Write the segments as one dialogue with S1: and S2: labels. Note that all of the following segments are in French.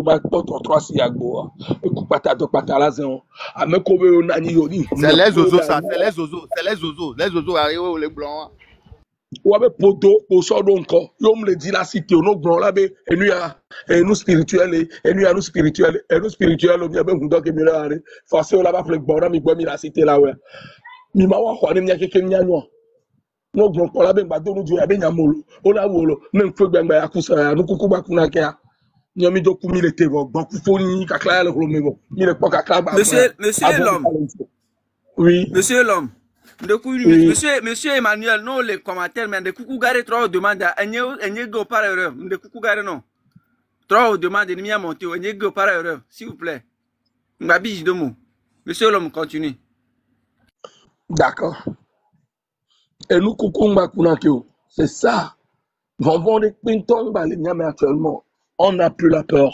S1: ba poto 3 si agbo. E ku pata do pata la zan. A me ko be nani yoni.
S2: C'est les oiseaux ça, c'est les oiseaux, les oiseaux arrivent les blancs.
S1: Wabe poto po so do nko. Yo me le dit la cité no gbon la be enu ya enu spirituel enu ya no spirituel o mi be hundo ke mi la re. Fa se o la ba fle gbon na mi gbo mi la cité la we. Mi ma wa kwa ni mi akeke nya no. No gbon ko la be gba do nu ju ya be nya molo. O la wolo me nfo gbangba ya kusa ya no kuku ba kuna ke ya. Nyomi do ku mi le te vo gbon ku fo ni kakla le ro me vo. Mi le po kakla ba.
S3: Monsieur l'homme.
S1: Oui.
S3: Monsieur l'homme.
S1: Oui.
S3: Monsieur Emmanuel, non les commentaires, mais de coucou garé trois demandes à un go par erreur. De coucou garé non. Trois demandes de mia monté, un go par erreur, s'il vous plaît. M'abige de mots. Monsieur l'homme, continue.
S1: D'accord. Et nous coucou Makunakio. C'est ça. Vont des pintons mais actuellement. On n'a plus la peur.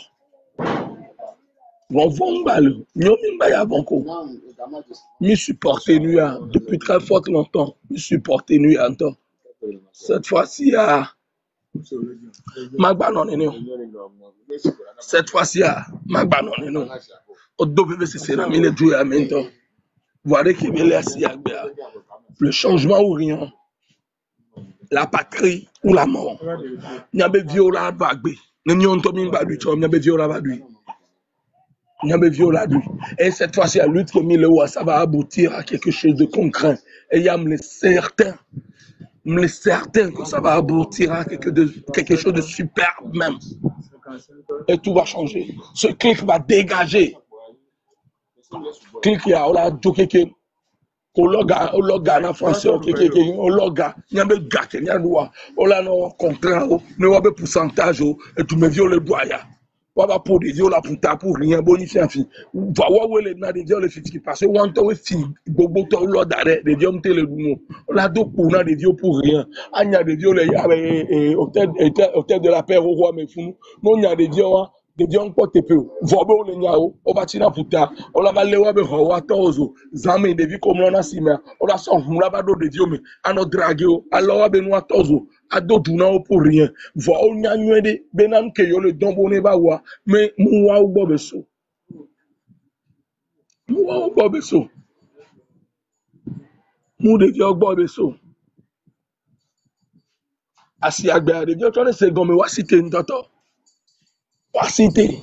S1: Vont bal. Nyomi mbaya banko. Mi supporter nuya depuis très fort longtemps. Mi supporter nuya encore. Cette fois-ci à Magba non eno. Cette fois-ci à Magba non eno. O do bébé c'est na mi le dou ya mento. Voilà qui me laisse y le changement ou rien. La patrie ou la mort. Nyabe viola bagbe. Nyon to mi ngba du chom nyabe viola bagbe. Nyabe viola du. Et cette fois-ci à lutte que Milewa ça va aboutir à quelque chose de concret. Et il y a me certain que ça va aboutir à quelque chose de superbe même. Et tout va changer. Ce clic va dégager. Clic ya ola dokeke Ologa na français ologa nyambe gake nyanwa ola no contrat o ne wabe pourcentage o et tu me viole doya waba pour des viola pour rien bonifier fi va wele na des viola fiti parce que one to fi gbogbo to lo dare des viol tele dumo ola do pour na des viola pour rien anya des viola ya hôtel de la paix au roi me funu no nya des viola de Dion Potepe, Vobo le Niao, Obatina Puta, Olabalewa Behoa Tozo, Zame de Vicomona Sima, Ola Son Mulabado de Diome, Ano Dragio, Aloa Benoit Tozo, Ado Dunao pour rien, Voa Nyanuede, Benam Keyo le Dombone Bawa, mais Moua ou Bobeso. Moua ou Bobeso. Mou de Diok Bobeso. Asi Agba de Diok, on est Gome Wasite Ntoto. Wasite.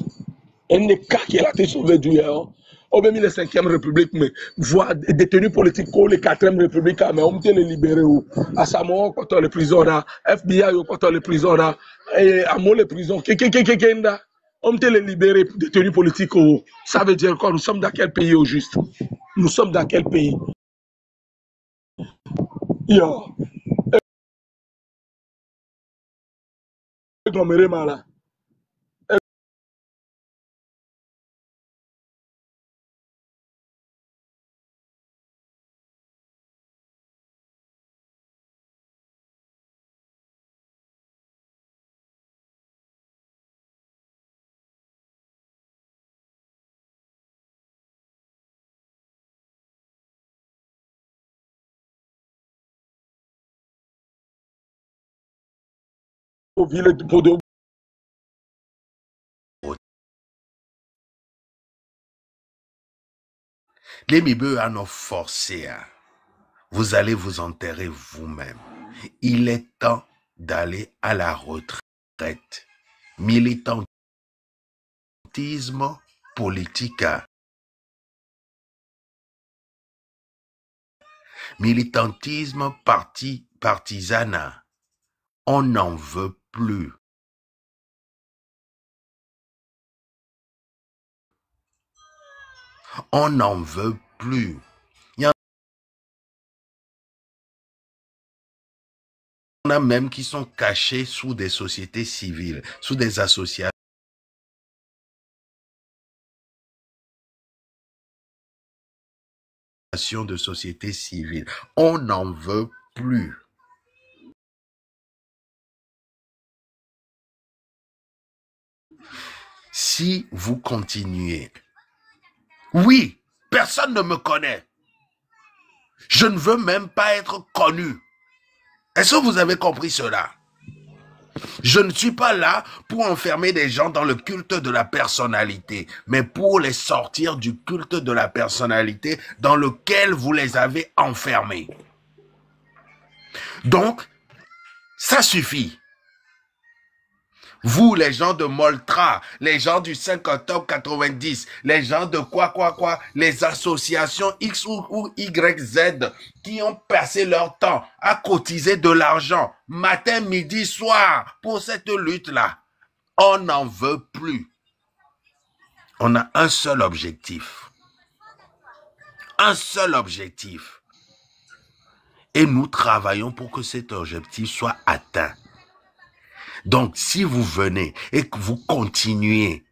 S1: Elle n'est qu'à qui a été sauvé du héros. On a mis la 5e République, mais voir des détenus politiques, les 4e République, mais on peut les libérer. À Samoa, quand on les prisons, FBI, quand on les prisons, et à Mo les prisons, on peut les libérer, détenus politiques. Ça veut dire quoi? Nous sommes dans quel pays au juste? Nous sommes dans quel pays? Yo.
S4: Les mibeux à nous forcer. Vous allez vous enterrer vous-même. Il est temps d'aller à la retraite. Militantisme politique. Militantisme partisan. On n'en veut plus. On n'en veut plus. Il y en a même qui sont cachés sous des sociétés civiles, sous des associations de sociétés civiles. On n'en veut plus. Si vous continuez, oui, personne ne me connaît. Je ne veux même pas être connu. Est-ce que vous avez compris cela? Je ne suis pas là pour enfermer des gens dans le culte de la personnalité, mais pour les sortir du culte de la personnalité dans lequel vous les avez enfermés. Donc, ça suffit. Vous, les gens de Moltra, les gens du 5 octobre 90, les gens de quoi, les associations X ou Y, Z, qui ont passé leur temps à cotiser de l'argent, matin, midi, soir, pour cette lutte-là. On n'en veut plus. On a un seul objectif. Un seul objectif. Et nous travaillons pour que cet objectif soit atteint. Donc, si vous venez et que vous continuez,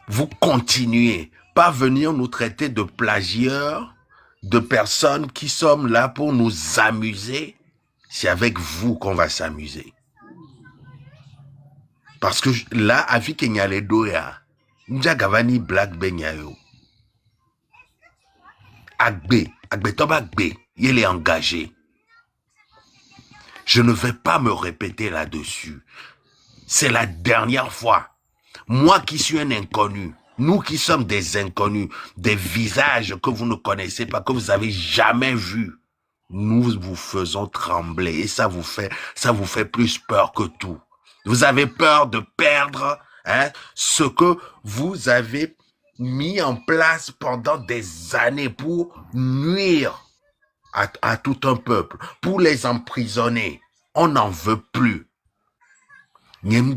S4: vous continuez, pas venir nous traiter de plagieurs, de personnes qui sommes là pour nous amuser, c'est avec vous qu'on va s'amuser. Parce que là, avec Kenyale Doya, Njagavani Black Benyayo, Agbe Toba Agbe, il est engagé. Je ne vais pas me répéter là-dessus. C'est la dernière fois. Moi qui suis un inconnu, nous qui sommes des inconnus, des visages que vous ne connaissez pas, que vous avez jamais vus, nous vous faisons trembler et ça vous fait plus peur que tout. Vous avez peur de perdre ce que vous avez mis en place pendant des années pour nuire à tout un peuple, pour les emprisonner. On n'en veut plus. Il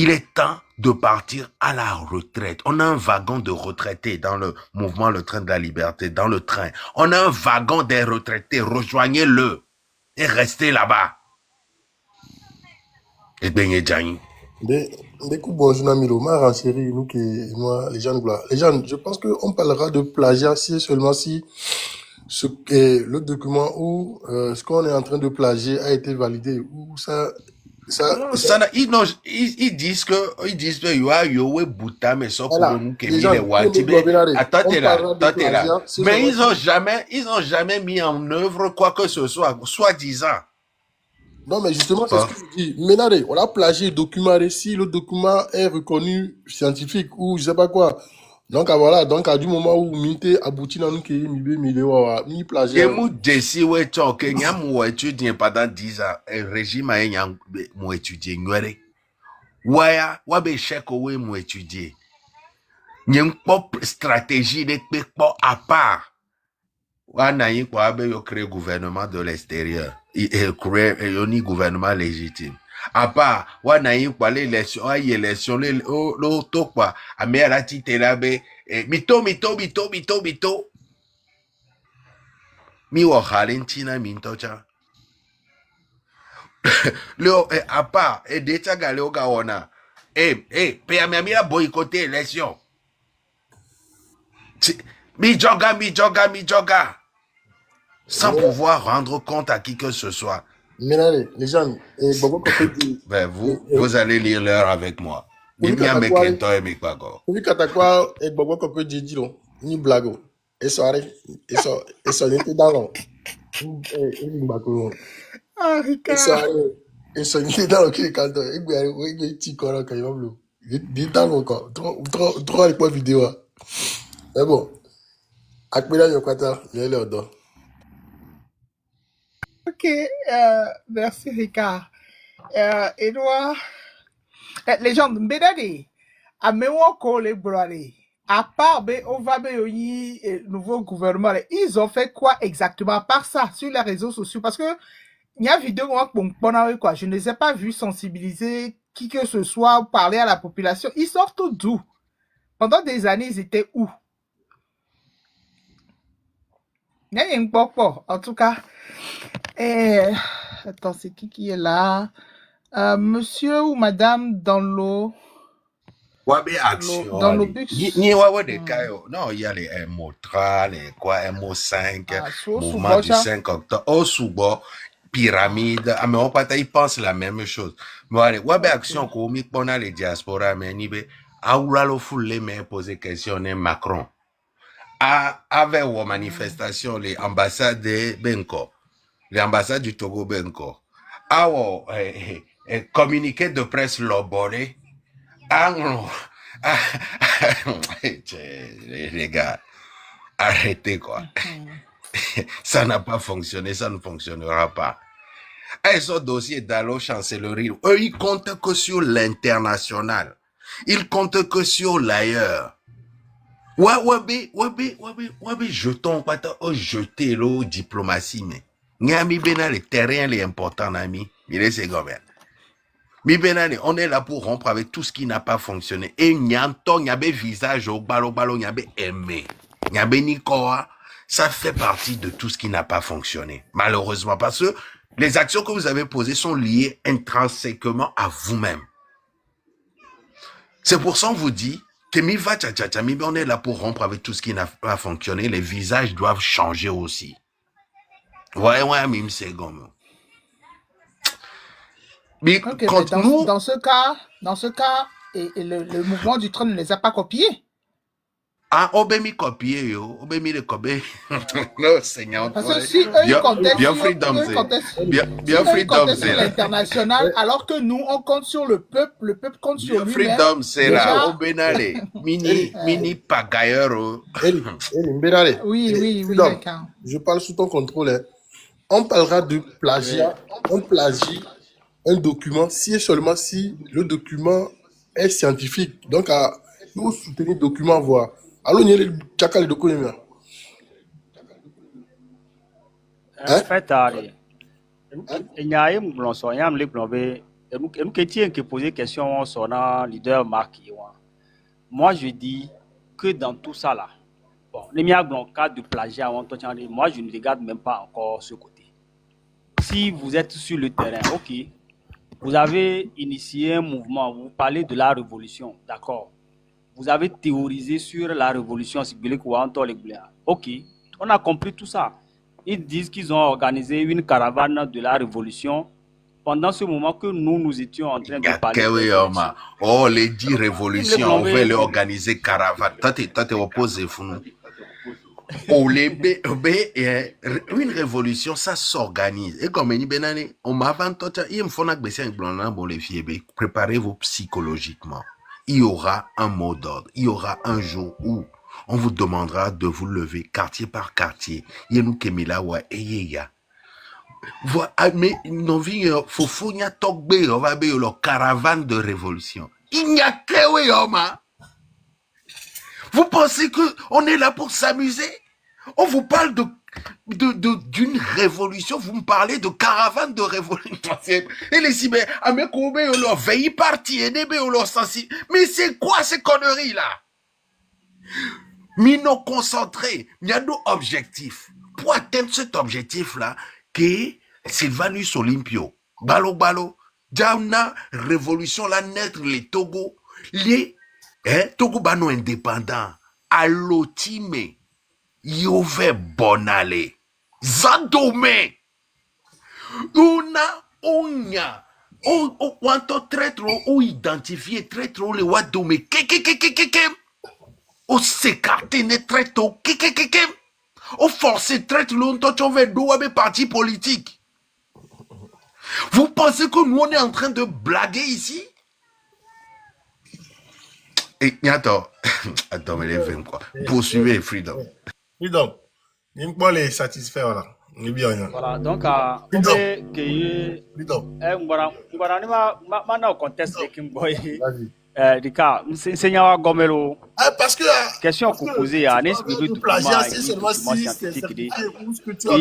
S4: est temps de partir à la retraite. On a un wagon de retraités dans le mouvement Le Train de la Liberté, dans le train. On a un wagon des retraités. Rejoignez-le et restez là-bas. Et bien,
S5: Des coups, bonjour, Namilo. Ma renchérie, nous qui, moi, les gens, je pense qu'on parlera de plagiat si seulement si le document où ce qu'on est en train de plagier a été validé, ou
S4: ils disent que Yowe Bouta, mais ça pour nous qui les attendez là. Mais ils ont jamais mis en œuvre quoi que ce soit, soi-disant.
S5: Non, mais justement, c'est ce que je dis. Ménare, on a plagié le document, si le document est reconnu scientifique ou je sais pas quoi. Donc, voilà, donc, à du moment où Minte aboutit dans nous qui est mi plagié.
S4: Et mou desi ouais choke, nyam mou étudié pendant 10 ans, et régime a nyam mou étudié, n'ouere. Waya, wabe chèque oué mou étudié. Nyam pop stratégie de pop à part. Wana yi kwa abe yo créé gouvernement de l'extérieur. Il crée un gouvernement légitime. À part, wana yi kwa l'élection, ayi élection, l'auto kwa, amera tite labe, mito. Mi wo halentina mintocha. Le, à part, d'eta gale oga wana. Pe amira boycotter élection. Mi joga. Sans pouvoir rendre compte à qui que ce soit.
S5: Ménare, les gens,
S4: ben vous allez lire l'heure avec moi. Ni
S5: katakwa et bobo koko didi lo ni blago et soirée et so n'était dans l'eau et so n'était dans l'eau qui canto et bien oui ti kora ka yoblo dit dans l'eau quoi trop les points vidéo mais bon akpela yokata le odo.
S6: Ok, merci Ricard. Edouard, les gens de Mbedade, à Mewoko les Brale, à part nouveau gouvernement, ils ont fait quoi exactement à part ça sur les réseaux sociaux? Parce que il y a une vidéo quoi, je ne les ai pas vus sensibiliser qui que ce soit ou parler à la population. Ils sortent tout d'où? Pendant des années, ils étaient où? Il y a un popo, en tout cas. Attends, c'est qui est là? Monsieur ou madame dans l'eau.
S4: Wabe action. Dans le bus. Ni wawe de kayo. Non, il y a les MO3, les quoi, MO5, mouvement du 5 octobre. Au Soubo, pyramide. Ah, mais on pas ils pensent la même chose. Mais wabe action, comme on a les diaspora, mais nibe, aoula lo foule, mais poser question, Macron. avec vos manifestations, les ambassades de Benko, les ambassades du Togo Benko, communiqué de presse l'obolé, les gars, arrêtez quoi. Ça n'a pas fonctionné, ça ne fonctionnera pas. Et ce dossier d'Allo Chancellerie, eux, ils comptent que sur l'international. Ils comptent que sur l'ailleurs. Ouais, jetons, jeter l'eau diplomatie, mais. N'yami Benale, terrain, les important, ami. Il est gouvernement. Mi Benale, on est là pour rompre avec tout ce qui n'a pas fonctionné. Et n'yanto, n'yabe visage au balo, n'yabe aimé. N'yabe nikoa. Ça fait partie de tout ce qui n'a pas fonctionné. Malheureusement, parce que les actions que vous avez posées sont liées intrinsèquement à vous-même. C'est pour ça qu'on vous dit que on est là pour rompre avec tout ce qui n'a pas fonctionné. Les visages doivent changer aussi. Ouais, mime c'est gomme. Mais
S6: Ok,
S4: quand
S6: mais
S4: nous...
S6: dans ce cas, et le mouvement du trône ne les a pas copiés.
S4: Ah, obémi copié, yo. Obémi le copié. Non, Seigneur.
S6: Parce que si eux, ils comptaient
S4: Bien
S6: sur,
S4: freedom,
S6: eux, ils
S4: c'est.
S6: comptaient
S4: Bien
S6: si eux, ils
S4: freedom,
S6: comptaient
S4: c'est
S6: sur
S4: là.
S6: l'international, alors que nous, on compte sur le peuple compte sur
S4: Bien
S6: lui-même.
S4: freedom, c'est là.
S6: Déjà,
S4: Obénale. Mini pagailleur.
S5: Eli, Mbedale,
S6: oui,
S5: freedom,
S6: d'accord.
S5: je parle sous ton contrôle. Hein. On parlera de plagiat, on plagie un document si et seulement si le document est scientifique. Donc, nous soutenir le document, voir. Alors, il y a le tchakal de Kounémia.
S7: En
S5: Hein?
S7: fait, il y a un blond, il y a un blond, nous qui poser question sur le leader Marc. Moi, je dis que dans tout ça là, bon, les miens blond cas de plagiat, moi, je ne regarde même pas encore ce côté. Si vous êtes sur le terrain, ok, vous avez initié un mouvement, vous parlez de la révolution, d'accord. Vous avez théorisé sur la révolution, ok, on a compris tout ça. Ils disent qu'ils ont organisé une caravane de la révolution pendant ce moment que nous étions en train de parler.
S4: Oh, les 10 révolutions, on veut les organiser caravane. Toi, t'es opposé, fou. Oh, une révolution, ça s'organise. Et comme on m'a vendu, il me faut préparez-vous psychologiquement. Il y aura un mot d'ordre. Il y aura un jour où on vous demandera de vous lever quartier par quartier. Il y a nous qui mais non vi fofunya togbe on va be leur caravane de révolution. Il n'y a que vous pensez que on est là pour s'amuser? On vous parle d'une révolution, vous me parlez de caravane de révolution. Et les cibés, veille parti, mais c'est quoi ces conneries là? Mino concentré, il y a nos objectifs. Pour atteindre cet objectif là, que Sylvanus Olympio, balo, Djauna, révolution la naître les Togo, les Togo bano indépendants, allotime, yove bonale, zadome, onya, wanto traître ou identifier traître les wadome, o s'écarter ne traître, o forcer traître longtemps tu veux douer parti politique. Vous pensez que nous on est en train de blaguer ici? Et attends, mais les 20 quoi. Poursuivez Freedom.
S5: Freedom, il me faut les satisfaire là.
S7: Voilà, donc on peut que
S5: Freedom.
S7: Maintenant conteste qui me
S5: Vas-y.
S7: Rika, Seigneur Gomelo.
S5: Parce que
S7: Question que vous posez à Anis de
S5: plagiat, c'est seulement si c'est certifié pour ce que tu as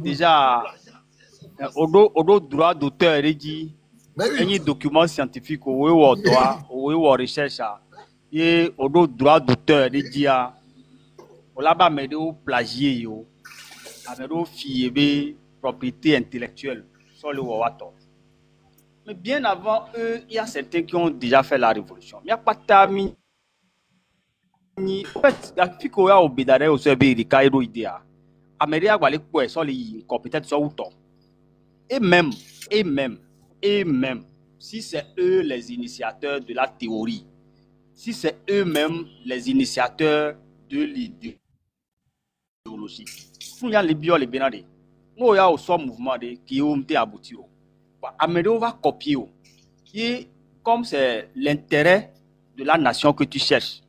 S7: déjà au droit d'auteur dit un document scientifique au droit ou recherche et au droit d'auteur dit au là-bas mais de plagier yo avec fier propriété intellectuelle sur le wato. Mais bien avant eux, il y a certains qui ont déjà fait la révolution. Il n'y a pas de tami. En fait, il y a qui a obédé au service de Cairo idéa. Amélia va aller quoi sur les compétences sur autant. Et même, si c'est eux les initiateurs de la théorie, si c'est eux-mêmes les initiateurs de l'idée, idéologie. Fou y a les bio les benade. Moi ya au son mouvement de qui ont été abouti. Amédéo va copier. Et comme c'est l'intérêt de la nation que tu cherches,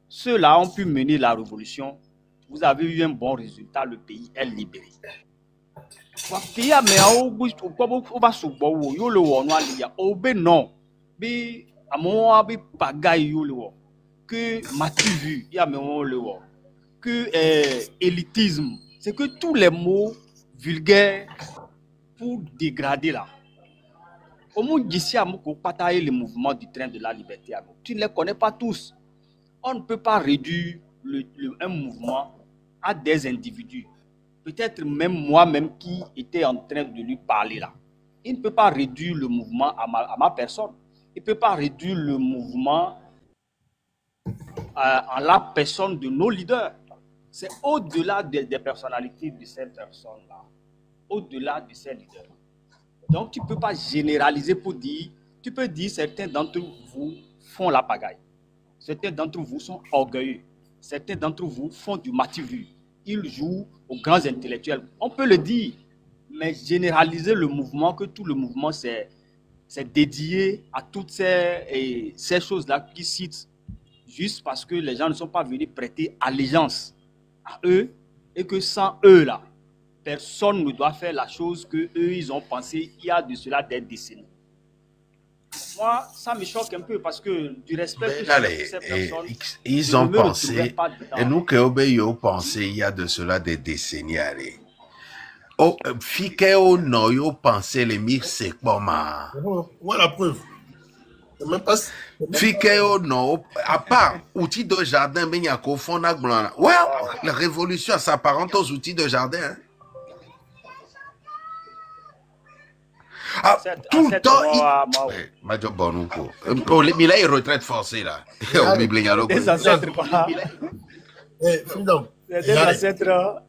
S7: ceux-là ont pu mener la révolution. Vous avez eu un bon résultat, le pays est libéré. Pays a mais au bas sous bois yo le wo noa lia obe non bi amo bi pagaille yo le wo que matu vu ya mais on le wo que élitisme, c'est que tous les mots vulgaires pour dégrader là. Au monde d'ici à Moko patailler le mouvement du train de la liberté. Tu ne les connais pas tous. On ne peut pas réduire un mouvement à des individus. Peut-être même moi-même qui était en train de lui parler là. Il ne peut pas réduire le mouvement à ma personne. Il ne peut pas réduire le mouvement à la personne de nos leaders. C'est au-delà des personnalités de ces personnes-là. Au-delà de ces leaders. Donc, tu ne peux pas généraliser pour dire, tu peux dire certains d'entre vous font la pagaille. Certains d'entre vous sont orgueilleux. Certains d'entre vous font du matu-vu. Ils jouent aux grands intellectuels. On peut le dire, mais généraliser le mouvement, que tout le mouvement c'est dédié à toutes ces choses-là qui citent juste parce que les gens ne sont pas venus prêter allégeance à eux et que sans eux là, personne ne doit faire la chose que eux ils ont pensé il y a de cela des décennies. Moi, ça me choque un peu parce que du respect que j'ai pour ces personnes,
S4: ils ont pensé, et nous qui avons pensé il y a de cela des décennies. Oh, Fikeo no yo pensé les mille c'est comment?
S5: Ouais, la preuve. Même pas.
S4: Fikeo no, à part outils de jardin, ben y a qu'au fond blanc. Ouais, la révolution s'apparente aux outils de jardin. Hein. Ah, tout le temps, il a une retraite forcée là.
S7: Des ancêtres quoi.
S5: Freedom.
S7: Des ancêtres.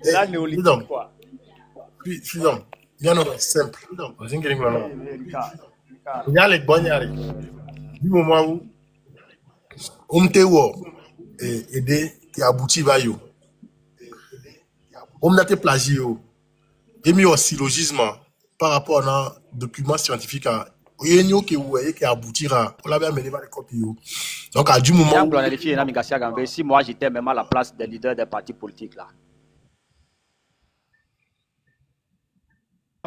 S7: La néolithique quoi.
S5: Freedom. Il y en a simple. Il y a les bonnes du moment où on te voit aider qui aboutit va yo. On a été plagié et mis au syllogisme par rapport à un document scientifique qui aboutira. On l'avait amené par les copies. Donc à du moment où
S7: si moi j'étais même à la place des leaders des partis politiques là.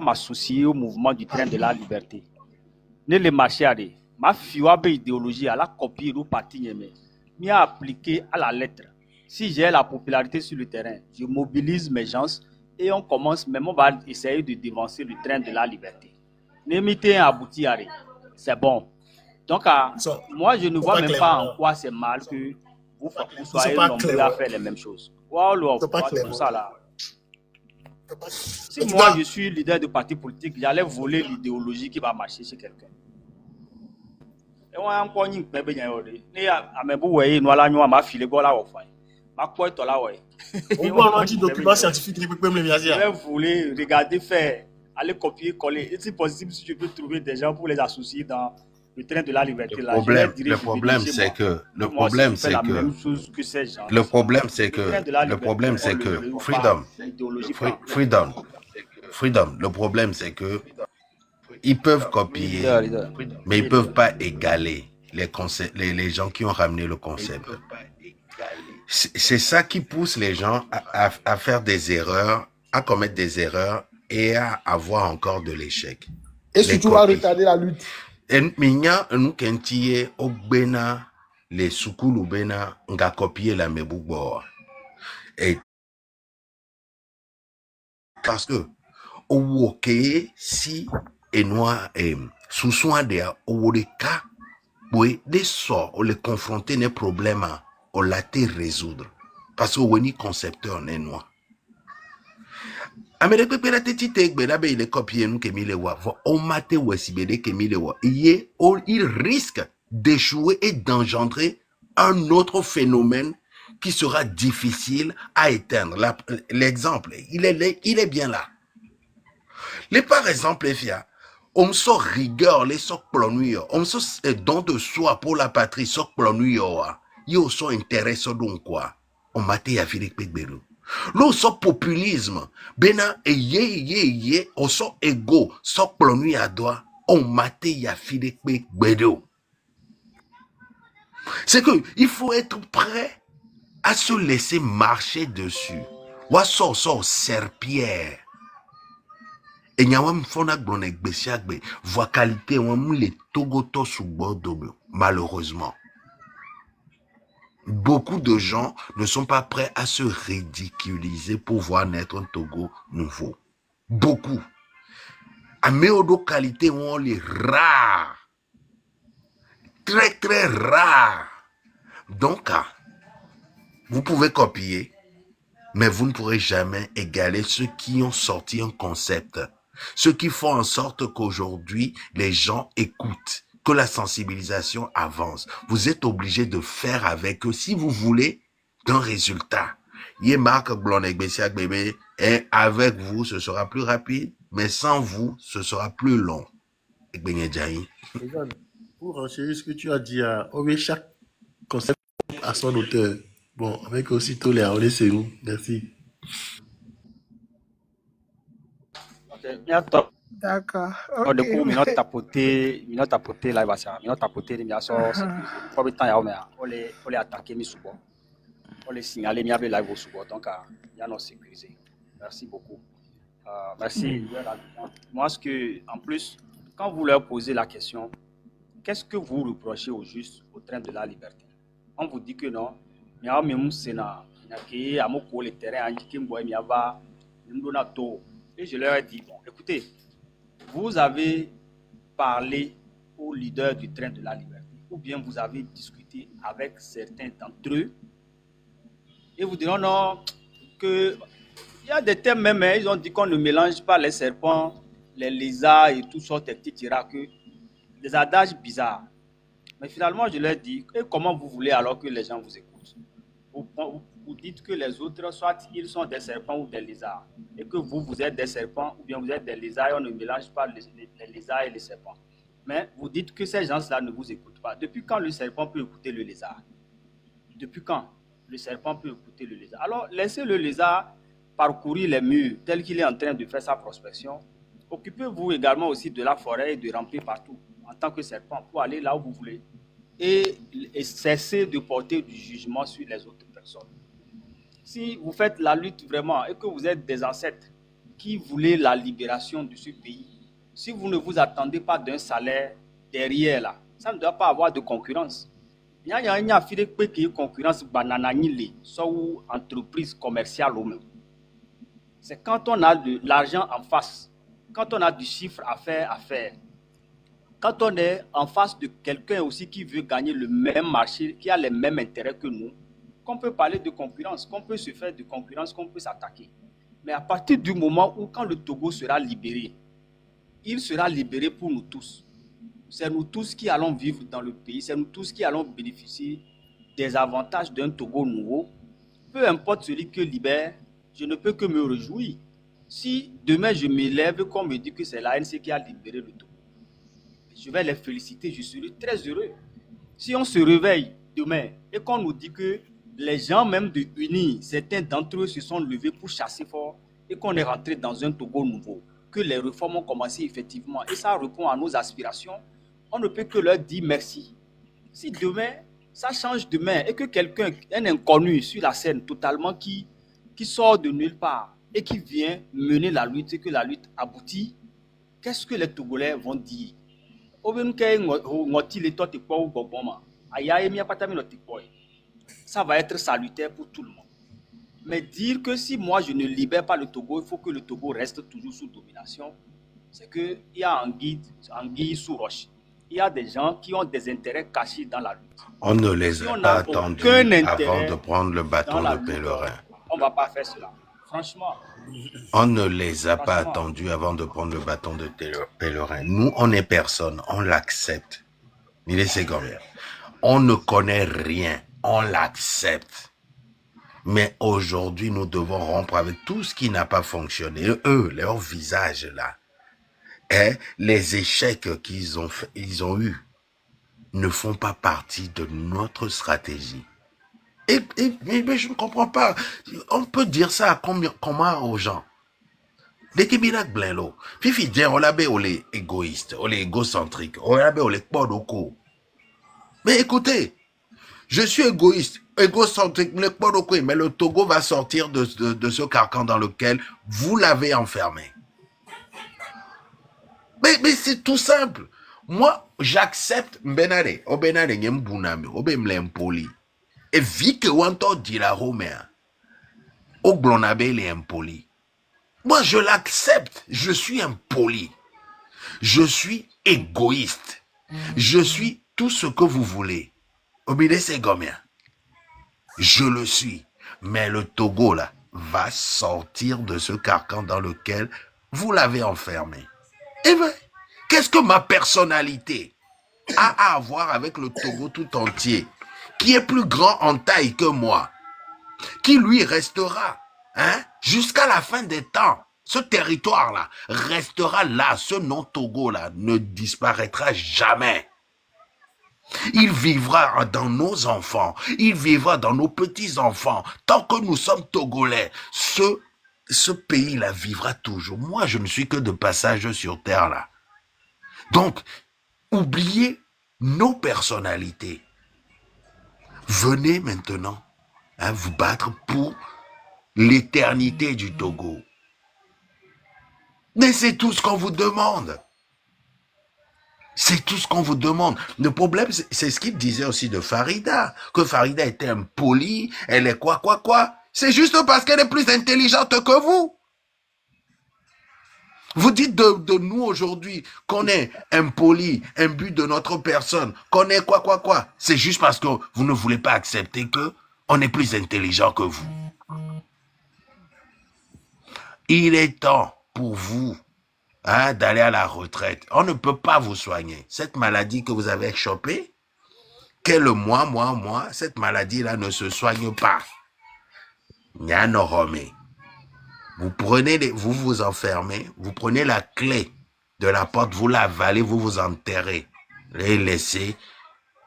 S7: M'associer au mouvement du train de la liberté. Ne le marché à des. Ma fiwabe idéologie à la copie du parti Niémé. M'y a appliqué à la lettre. Si j'ai la popularité sur le terrain, je mobilise mes gens et on commence, même on va essayer de dévancer le train de la liberté. N'émité abouti à rien. C'est bon. Donc, moi, je ne vois même pas en quoi c'est mal que vous soyez nombreux à faire les mêmes choses. Wow, tout ça là. Si moi je suis leader de parti politique, j'allais voler l'idéologie qui va marcher chez quelqu'un. Et on a encore une bébé yori. Ni a mebu wei no ala nwa ma file gola wo fa. Ma ko to la wei.
S5: On voit un petit document scientifique qui peut me le dire.
S7: Je voulais regarder faire, aller copier coller. Et si possible si je peux trouver des gens pour les associer dans le train de la liberté là.
S4: Le problème c'est que Freedom, le problème c'est que ils peuvent copier, mais ils peuvent pas égaler les gens qui ont ramené le concept. C'est ça qui pousse les gens à faire des erreurs, à commettre des erreurs et à avoir encore de l'échec.
S5: Et surtout à retarder la lutte.
S4: Minya nous kentie ogbena les soukulu bena nga copier la mebubo. Et parce que owoke si enoi sous soin de owodeka oui des sorts on les confronter les problèmes on l'a te résoudre parce que woni concepteur nenoi. Amérique pera teti te gbena be il copier nous kemile wa on mate wesibede kemile wa il risque d'échouer et d'engendrer un autre phénomène qui sera difficile à éteindre. L'exemple, il est bien là. Les par exemple, on me sort rigueur, les sort planuyo, on me sort don de soi pour la patrie, sort planuyo, yo sont intéressés donc quoi. On m'a dit à Philippe Pégbero. L'eau so populisme, bena ye, on so ego, so plonui à doigt, on m'a dit à Philippe Pégbero. C'est que il faut être prêt à se laisser marcher dessus. Wa so serpillère. Et n'y a pas fona glonek besiagbe, voix qualité on les togoto sous bordeaux, malheureusement. Beaucoup de gens ne sont pas prêts à se ridiculiser pour voir naître un Togo nouveau. Beaucoup. À méodo qualité on les rares. Très très rares. Donc, vous pouvez copier, mais vous ne pourrez jamais égaler ceux qui ont sorti un concept. Ceux qui font en sorte qu'aujourd'hui, les gens écoutent, que la sensibilisation avance. Vous êtes obligé de faire avec eux si vous voulez d'un résultat. Yé Marc Glonek Bessiak bébé, et avec vous, ce sera plus rapide, mais sans vous, ce sera plus long.
S5: Pour renchérir ce que tu as dit, chaque concept a son auteur. Bon, avec aussi tous les Aolé, c'est nous. Merci.
S6: D'accord.
S7: Donc, du
S6: Ok.
S7: coup, minot tapoter là, il va ça. Minot tapoter, il y a ça. Combien de temps il y a mais on les attaquer mis sous bord. On les signaler, il y a live au sous bord. Donc, il y a nos sécurisés. Merci beaucoup. Merci. Moi, ce que, en plus, quand vous leur posez la question, qu'est-ce que vous reprochez au juste au train de la liberté? On vous dit que non. Mais on même Sénat, il y a les terrains, et je leur ai dit, bon, écoutez, vous avez parlé aux leaders du train de la liberté, ou bien vous avez discuté avec certains d'entre eux, et vous diront non, que il y a des thèmes même, ils ont dit qu'on ne mélange pas les serpents, les lézards et tout sortes de petits miracles, des adages bizarres. Mais finalement, je leur dis, et comment vous voulez alors que les gens vous écoutent? Vous dites que les autres, soit ils sont des serpents ou des lézards, et que vous êtes des serpents ou bien vous êtes des lézards, et on ne mélange pas les lézards et les serpents. Mais vous dites que ces gens-là ne vous écoutent pas. Depuis quand le serpent peut écouter le lézard? Depuis quand le serpent peut écouter le lézard? Alors, laissez le lézard parcourir les murs tel qu'il est en train de faire sa prospection. Occupez-vous également aussi de la forêt et de ramper partout en tant que serpent pour aller là où vous voulez. Et cessez de porter du jugement sur les autres personnes. Si vous faites la lutte vraiment et que vous êtes des ancêtres qui voulaient la libération de ce pays, si vous ne vous attendez pas d'un salaire derrière là, ça ne doit pas avoir de concurrence. Il y a une concurrence banananile, soit entreprise commerciale ou même. C'est quand on a de l'argent en face, quand on a du chiffre à faire. Quand on est en face de quelqu'un aussi qui veut gagner le même marché, qui a les mêmes intérêts que nous, qu'on peut parler de concurrence, qu'on peut se faire de concurrence, qu'on peut s'attaquer. Mais à partir du moment où, quand le Togo sera libéré, il sera libéré pour nous tous. C'est nous tous qui allons vivre dans le pays, c'est nous tous qui allons bénéficier des avantages d'un Togo nouveau. Peu importe celui que libère, je ne peux que me réjouir. Si demain je m'élève, qu'on me dit que c'est l'ANC qui a libéré le Togo, je vais les féliciter, je serai très heureux. Si on se réveille demain et qu'on nous dit que les gens même de UNI, certains d'entre eux se sont levés pour chasser fort et qu'on est rentré dans un Togo nouveau, que les réformes ont commencé effectivement et ça répond à nos aspirations, on ne peut que leur dire merci. Si demain, ça change demain et que quelqu'un, un inconnu sur la scène totalement qui sort de nulle part et qui vient mener la lutte et que la lutte aboutit, qu'est-ce que les Togolais vont dire? Ça va être salutaire pour tout le monde. Mais dire que si moi je ne libère pas le Togo, il faut que le Togo reste toujours sous domination, c'est qu'il y a anguille sous roche. Il y a des gens qui ont des intérêts cachés dans la lutte.
S4: On ne les a pas attendus avant de prendre le bâton de pèlerin.
S7: On ne va pas faire cela. Franchement.
S4: On ne les a pas attendus avant de prendre le bâton de pèlerin. Nous, on n'est personne, on l'accepte. Il est secondaire. On ne connaît rien, on l'accepte. Mais aujourd'hui, nous devons rompre avec tout ce qui n'a pas fonctionné. Eux, leur visage là, et les échecs qu'ils ont eus ne font pas partie de notre stratégie. Mais je ne comprends pas. On peut dire ça à comment aux gens? Dès que binak blendo, fifi dit on l'a on est égoïste, on est égocentrique, on est podoko. Mais écoutez, je suis égoïste, égocentrique, mais le Togo va sortir de ce carcan dans lequel vous l'avez enfermé. Mais c'est tout simple. Moi, j'accepte Benare, Obenare Nyembunami, Obemlempoli. Et vu que Wanto dit la Romain, Oglonabe les impoli. Moi, je l'accepte. Je suis impoli. Je suis égoïste. Je suis tout ce que vous voulez. Obéissez Gomien. Je le suis. Mais le Togo, là, va sortir de ce carcan dans lequel vous l'avez enfermé. Eh bien, qu'est-ce que ma personnalité a à voir avec le Togo tout entier, qui est plus grand en taille que moi, qui lui restera jusqu'à la fin des temps? Ce territoire-là restera là, ce non-Togo-là ne disparaîtra jamais. Il vivra dans nos enfants, il vivra dans nos petits-enfants. Tant que nous sommes Togolais, ce pays-là vivra toujours. Moi, je ne suis que de passage sur terre là. Donc, oubliez nos personnalités. Venez maintenant vous battre pour l'éternité du Togo. Mais c'est tout ce qu'on vous demande. C'est tout ce qu'on vous demande. Le problème, c'est ce qu'il disait aussi de Farida, que Farida était impolie, elle est quoi. C'est juste parce qu'elle est plus intelligente que vous. Vous dites de nous aujourd'hui qu'on est impoli, imbu de notre personne, qu'on est quoi. C'est juste parce que vous ne voulez pas accepter que on est plus intelligent que vous. Il est temps pour vous d'aller à la retraite. On ne peut pas vous soigner. Cette maladie que vous avez chopée, quel mois, cette maladie-là ne se soigne pas. Nyanoromé. Vous vous enfermez, vous prenez la clé de la porte, vous la avalez, vous vous enterrez. Et laissez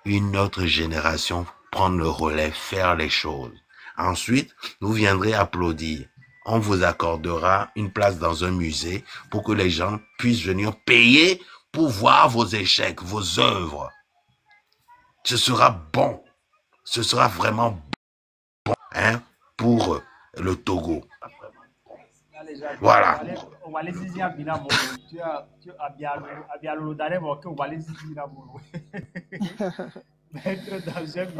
S4: une autre génération prendre le relais, faire les choses. Ensuite, vous viendrez applaudir. On vous accordera une place dans un musée pour que les gens puissent venir payer pour voir vos échecs, vos œuvres. Ce sera bon. Ce sera vraiment bon pour le Togo. Voilà.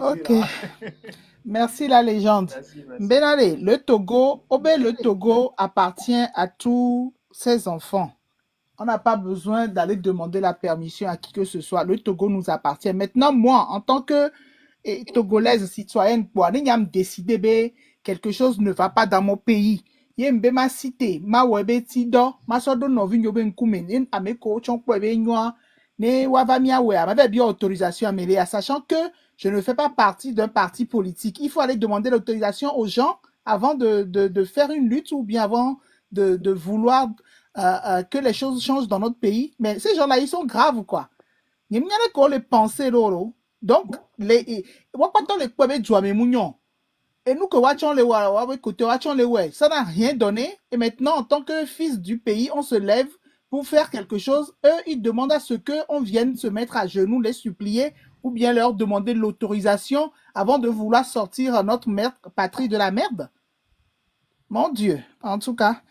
S6: Ok. Merci la légende. Benale, le Togo appartient à tous ses enfants. On n'a pas besoin d'aller demander la permission à qui que ce soit. Le Togo nous appartient. Maintenant, moi, en tant que Togolaise citoyenne, pour aller décider quelque chose ne va pas dans mon pays. Yembe ma cité, ma webe tido, ma sodo novi nyobe nkume, ameko chonkwe be nyoa, ne wavamia wea, ma bien autorisation à mêler, sachant que je ne fais pas partie d'un parti politique. Il faut aller demander l'autorisation aux gens avant de faire une lutte ou bien avant de vouloir que les choses changent dans notre pays. Mais ces gens-là, ils sont graves ou quoi? Il y a les pensées, loro. Donc, et nous, ça n'a rien donné. Et maintenant, en tant que fils du pays, on se lève pour faire quelque chose. Eux, ils demandent à ce qu'on vienne se mettre à genoux, les supplier, ou bien leur demander l'autorisation avant de vouloir sortir notre patrie de la merde. Mon Dieu. En tout cas,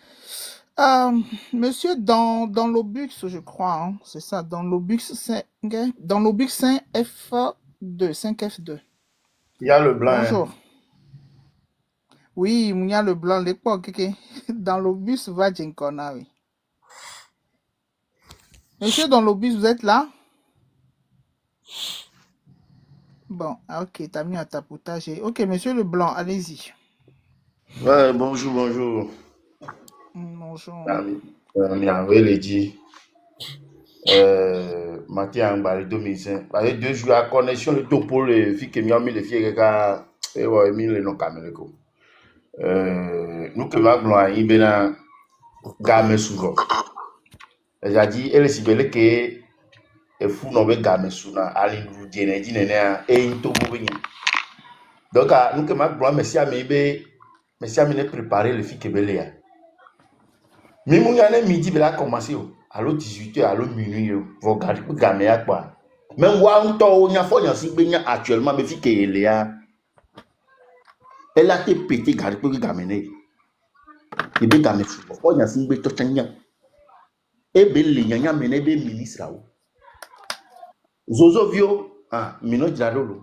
S6: monsieur, dans l'Obux, je crois, c'est ça, dans l'Obux 5, dans l'Obux 5F2, 5F2.
S5: Il y a le blanc.
S6: Bonjour. Oui, il y a le blanc, l'époque, dans l'Obux, va Djinkona, oui. Monsieur, dans l'Obus, vous êtes là? Bon, ok, t'as mis un tapotage. Ok, monsieur Leblanc, allez-y.
S5: Ouais, bonjour, bonjour.
S6: Bonjour.
S5: On est envoyé les dit. Matin, en bas, 2005. Avec 2 jours à connexion, le topo, les filles qui m'ont mis les filles qui ont mis les noms caméras. Nous que va blanc, il y a un gamme souvent. J'ai dit, elle est si belle que et fou non be gamme souvent. Ali nous dit, et il topo bien.
S8: Donc, nous que ma grand merci à me préparer le fille Kebele. Mais mon année midi, il a commencé. Alors 18h, alors minuit, vous regardez pour gagner quoi. Même moi, on y a fait actuellement, mais fille Kebele. Elle a été pété, gardez pour gagner. Il be game football. On y a fait une totania. Et belle y a mené be ministre. Zozo Vio, Mino Dialolo.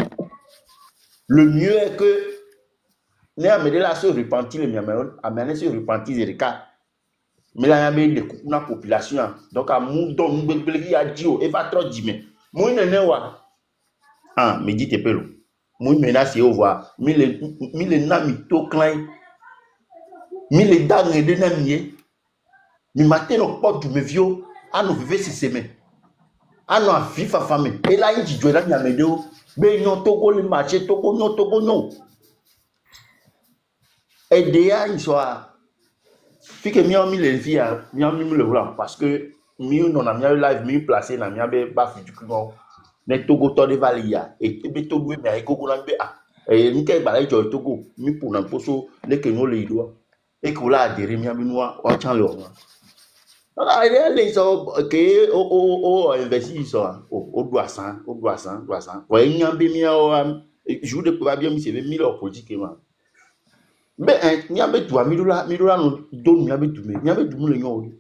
S8: Le mieux est que ne amené là se repentir, les miens amené se repentir les cas. Mais là, il y a des coups de la population. Donc, à mon don, il y a dit, et va trop dire, moi, il y a mais dites peu. Moi, il menace au voir. Mille nami to klein. Mille dames et des namiers. Mais matin, on porte du vieux. À nous vivre ces semaines. À nous vivre famille. Et là, il dit, je vais la médo. Mais non, Togo, le marché, Togo, non. Et déjà, il soit. Puis que mieux mis les filles, mieux mis le blanc parce que mieux non a mieux live mieux placé na mieux be bafu du client. Ne Togo to de valia et be Togo mais Togo na be et ni ke balai jo Togo mi pour na poso le que no le doit et que là adhérer mieux noir o chan le on. Alors les so que o investir ça o doit ça. Ouais nyambe mi o jour de pas bien mi c'est 1000 euros politique moi. Mais n'y avait tout, Mirola nous donne, n'y avait tout, n'y avait tout le monde.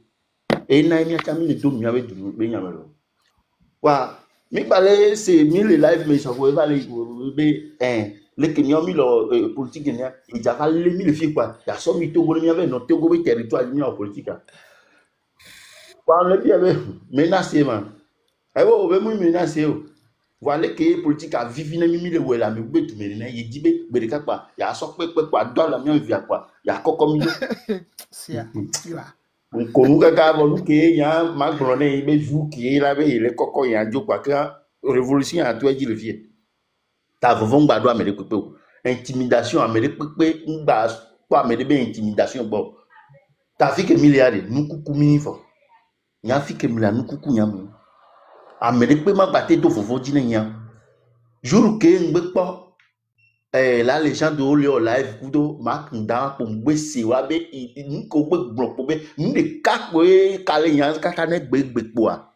S8: Et n'a mis à le donne, n'y avait tout, mais n'y avait pas. Voilà, mais balai c'est 1000 live, mais ça pouvait aller, les Kenyans mis leur politique, il y a les 1000 filles quoi. Il y a son mytho, il y avait notre territoire, il y a en politique. Voilà, il y avait menacé, man. Eh ouais, on veut menacer. Voilà que politique a vivi na mimi le wela me betu me na ye dibe bereka kwa ya so kwa do la mi via kwa ya kokko mi
S6: sia ila
S8: ko nu ga bo ke ya ma glone be jou ki la be le kokko ya jo kwa ka révolution a to ji le vie ta vovon gba do amere pepe intimidation amere pepe ngba kwa amere be intimidation bo ta fi ke milliard nu kuku mi fo nya fi ke milliard nu kuku nya mu amere pe ma gba te do fofo ji na jour que ngbe po là les gens de Olio live kudo mak nda po ngbe si wa be nko gbe gbon po be nde ka pe kale yan ka ne gbe po a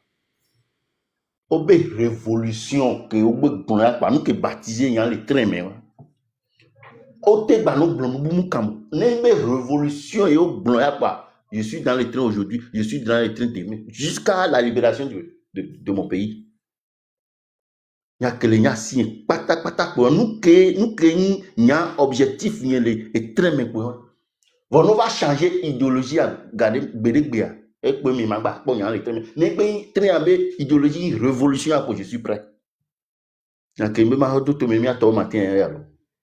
S8: obe révolution que o gbe gbon la pa nu ke baptiser yan le train me o te gba no blon bu mu kam ne be révolution et o blon ya pa je suis dans le train aujourd'hui je suis dans le train demain jusqu'à la libération de mon pays. Il y a que les gens si patak pour nous que nya objectif ni le très bien pour on va changer idéologie à garder bédébia et pour mi magba pour nya le très bien ne très abe idéologie révolution pour je suis prêt. Il y a que me ma hodo to me mi ato matin alors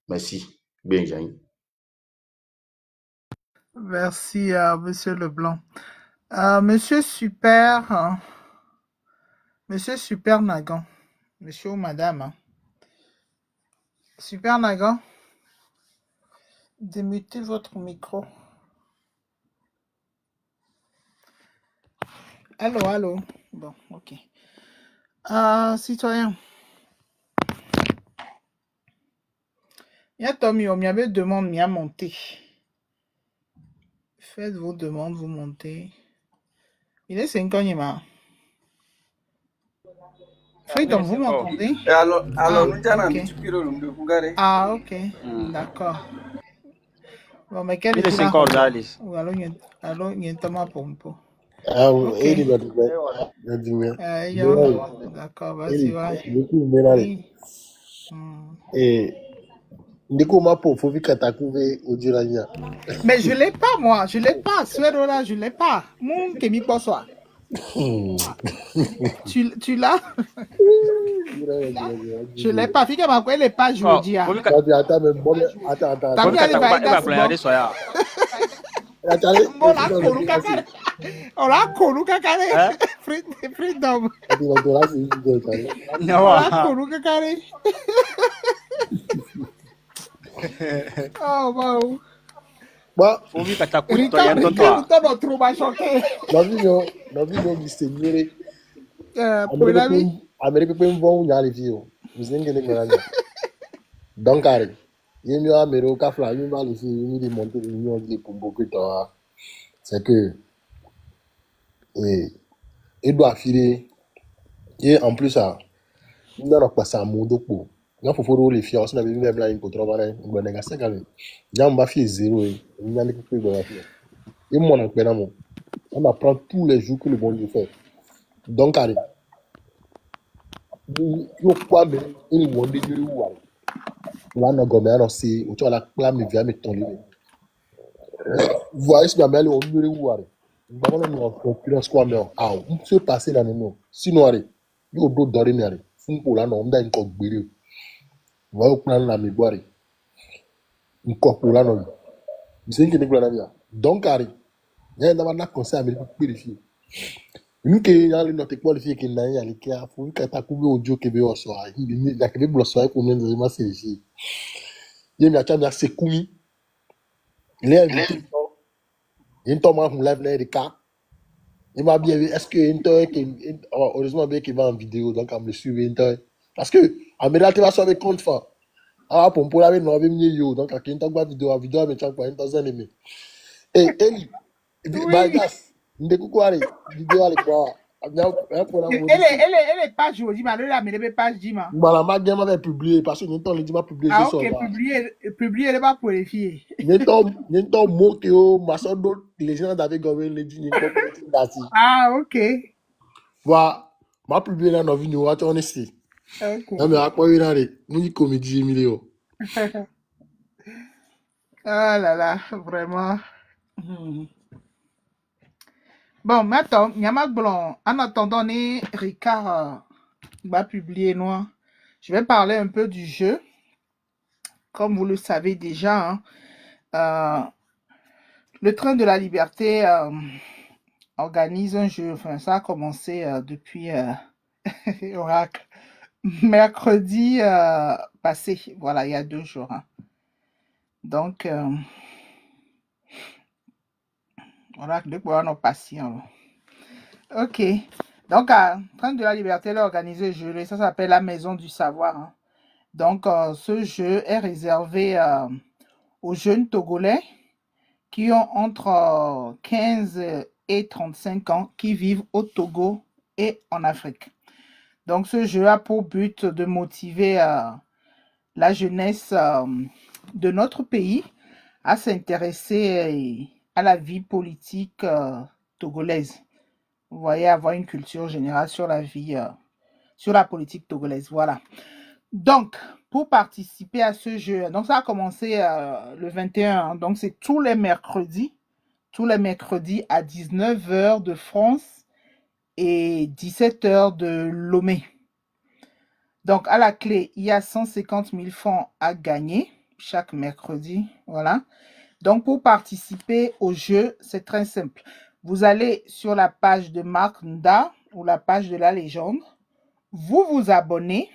S8: merci bien Jean.
S6: Merci monsieur Leblanc. Monsieur Super Nagan. Monsieur ou madame, hein. Super Nagan, démutez votre micro. Allô. Bon, ok. Citoyen. Il y a Tommy, on m'y demande à monter. Faites vos demandes, vous montez. Il est 5 ans, il m'a. Freedom, vous m'entendez?
S3: Alors, nous
S6: okay. Ah, ok. D'accord. Bon, mais quel est
S7: encore Alice?
S6: Ou alors, il y a un Thomas Pompo.
S5: Ah oui,
S6: Okay. D'accord, vas-y, ouais.
S5: Et Ndeko Mapo, faut vite qu'attaquer au Durania.
S6: Mais je l'ai pas, moi. Je l'ai pas. Ce là, je l'ai pas. Mon Kémi Posoa. Tu l'as? Je l'ai pas. Fille, ma quoi, elle est pas, je veux dire.
S5: Attends.
S6: On l'a connu, Kakare. Freedom. On l'a connu, Kakare. Oh, wow.
S5: Bah,
S7: faut vite attaquer toi
S6: trop mal choqué.
S5: La vie non mystérieuse. Amérique peut me voir où y a les filles. Vous n'êtes pas donc carré. Il y a un café, il y a des montées, il y a des pompes que toi. C'est que, il doit filer. Et en plus, ça, il y a pas ça, mon dos pour. Il y a faut les fiers, on a vu même là, une contre-valeur, on va négocier quand même. Il y a un baffi zéro, il y a des coups de baffi. Et moi, on apprend tous les jours que le bon Dieu fait. Donc, allez, il y a quoi, mais il y a des jours où, là, on a gommé, alors c'est, tu vois, la clame, il vient mettre ton livre. Vous voyez, si jamais on veut voir, on va en concurrence quoi, mais ah, on peut passer là, non. Sinon, allez, il y a d'autres dorés, mais allez, pour là, on a une coque brûlée. Vous voyez, on prend la mémoire, une coque pour là, non. C'est une qui est là. Donc, allez, il y a un conseil à me vérifier. Nous qui avons notre qualifié qui n'a rien, qui a fait un tapou audio qui veut au soir, il a créé le soir pour nous dire, c'est ici. Il y a un assez coumi. Il est invité. Il y a un temps où live les cas. Il m'a bien vu. Est-ce que heureusement bien qu'il va en vidéo, donc on me suit. Parce que en médaille, tu vas sauver compte fin. Ah, pour la vie, nous avons mis yo. Donc, quand tu as vidéo, mais tu as pas un aimé. Et Eli,
S6: Oui.
S5: Ndé coucou allez, vidéo allez quoi.
S6: Elle est pas jouée, mais elle est pas jouée.
S5: Voilà, ma gamme avait publié parce que nous t'en dit m'a publié
S6: Ah,
S5: ce
S6: ok,
S5: soir.
S6: publier, elle est pas pour les filles.
S5: Nous t'en mot que au maçon d'autres les gens d'avait gagné les dit pas pour
S6: Ah, ok.
S5: voilà, m'a publié là dans vidéo, tu en ici.
S6: Ok.
S5: Non mais à quoi il allait, nous y comédie Emilio.
S6: Ah là là, vraiment. Bon, maintenant, Nyamak Blanc, en attendant, Ricard va publier noir. Je vais parler un peu du jeu. Comme vous le savez déjà, hein, le Train de la Liberté organise un jeu. Enfin, ça a commencé depuis Oracle. Mercredi passé. Voilà, il y a 2 jours. Hein. Donc, voilà, deux fois nos patients. Ok. Donc, Train de la Liberté l'a organisé un jeu. Ça s'appelle la Maison du Savoir. Hein. Donc, ce jeu est réservé aux jeunes Togolais qui ont entre 15 et 35 ans qui vivent au Togo et en Afrique. Donc, ce jeu a pour but de motiver la jeunesse de notre pays à s'intéresser à la vie politique togolaise. Vous voyez, avoir une culture générale sur la vie, sur la politique togolaise. Voilà. Donc, pour participer à ce jeu, donc ça a commencé le 21, donc c'est tous les mercredis à 19h de France et 17h de Lomé. Donc, à la clé, il y a 150 000 francs à gagner chaque mercredi. Voilà. Donc, pour participer au jeu, c'est très simple. Vous allez sur la page de Marc Nda ou la page de la légende. Vous vous abonnez.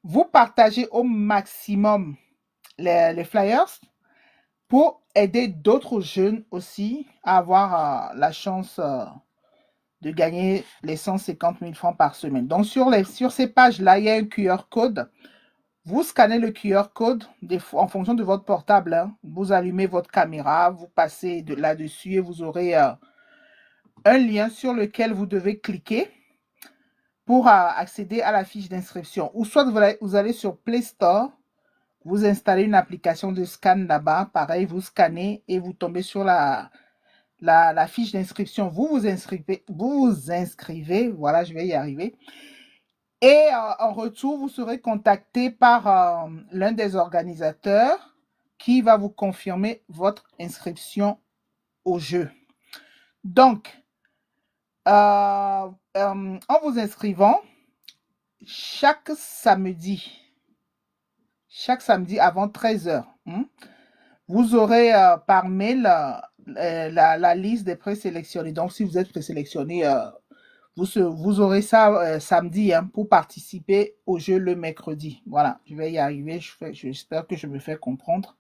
S6: Vous partagez au maximum les flyers pour aider d'autres jeunes aussi à avoir la chance de gagner les 150 000 francs par semaine. Donc, sur ces pages-là, il y a un QR code. Vous scannez le QR code en fonction de votre portable. Hein. Vous allumez votre caméra, vous passez là-dessus et vous aurez un lien sur lequel vous devez cliquer pour accéder à la fiche d'inscription. Ou soit vous allez sur Play Store, vous installez une application de scan là-bas. Pareil, vous scannez et vous tombez sur la fiche d'inscription. Vous vous inscrivez. Voilà, je vais y arriver. Et en retour, vous serez contacté par l'un des organisateurs qui va vous confirmer votre inscription au jeu. Donc, en vous inscrivant, chaque samedi avant 13h, vous aurez par mail la liste des présélectionnés. Donc, si vous êtes présélectionné, vous aurez ça samedi pour participer au jeu le mercredi. Voilà, je vais y arriver. J'espère que je me fais comprendre.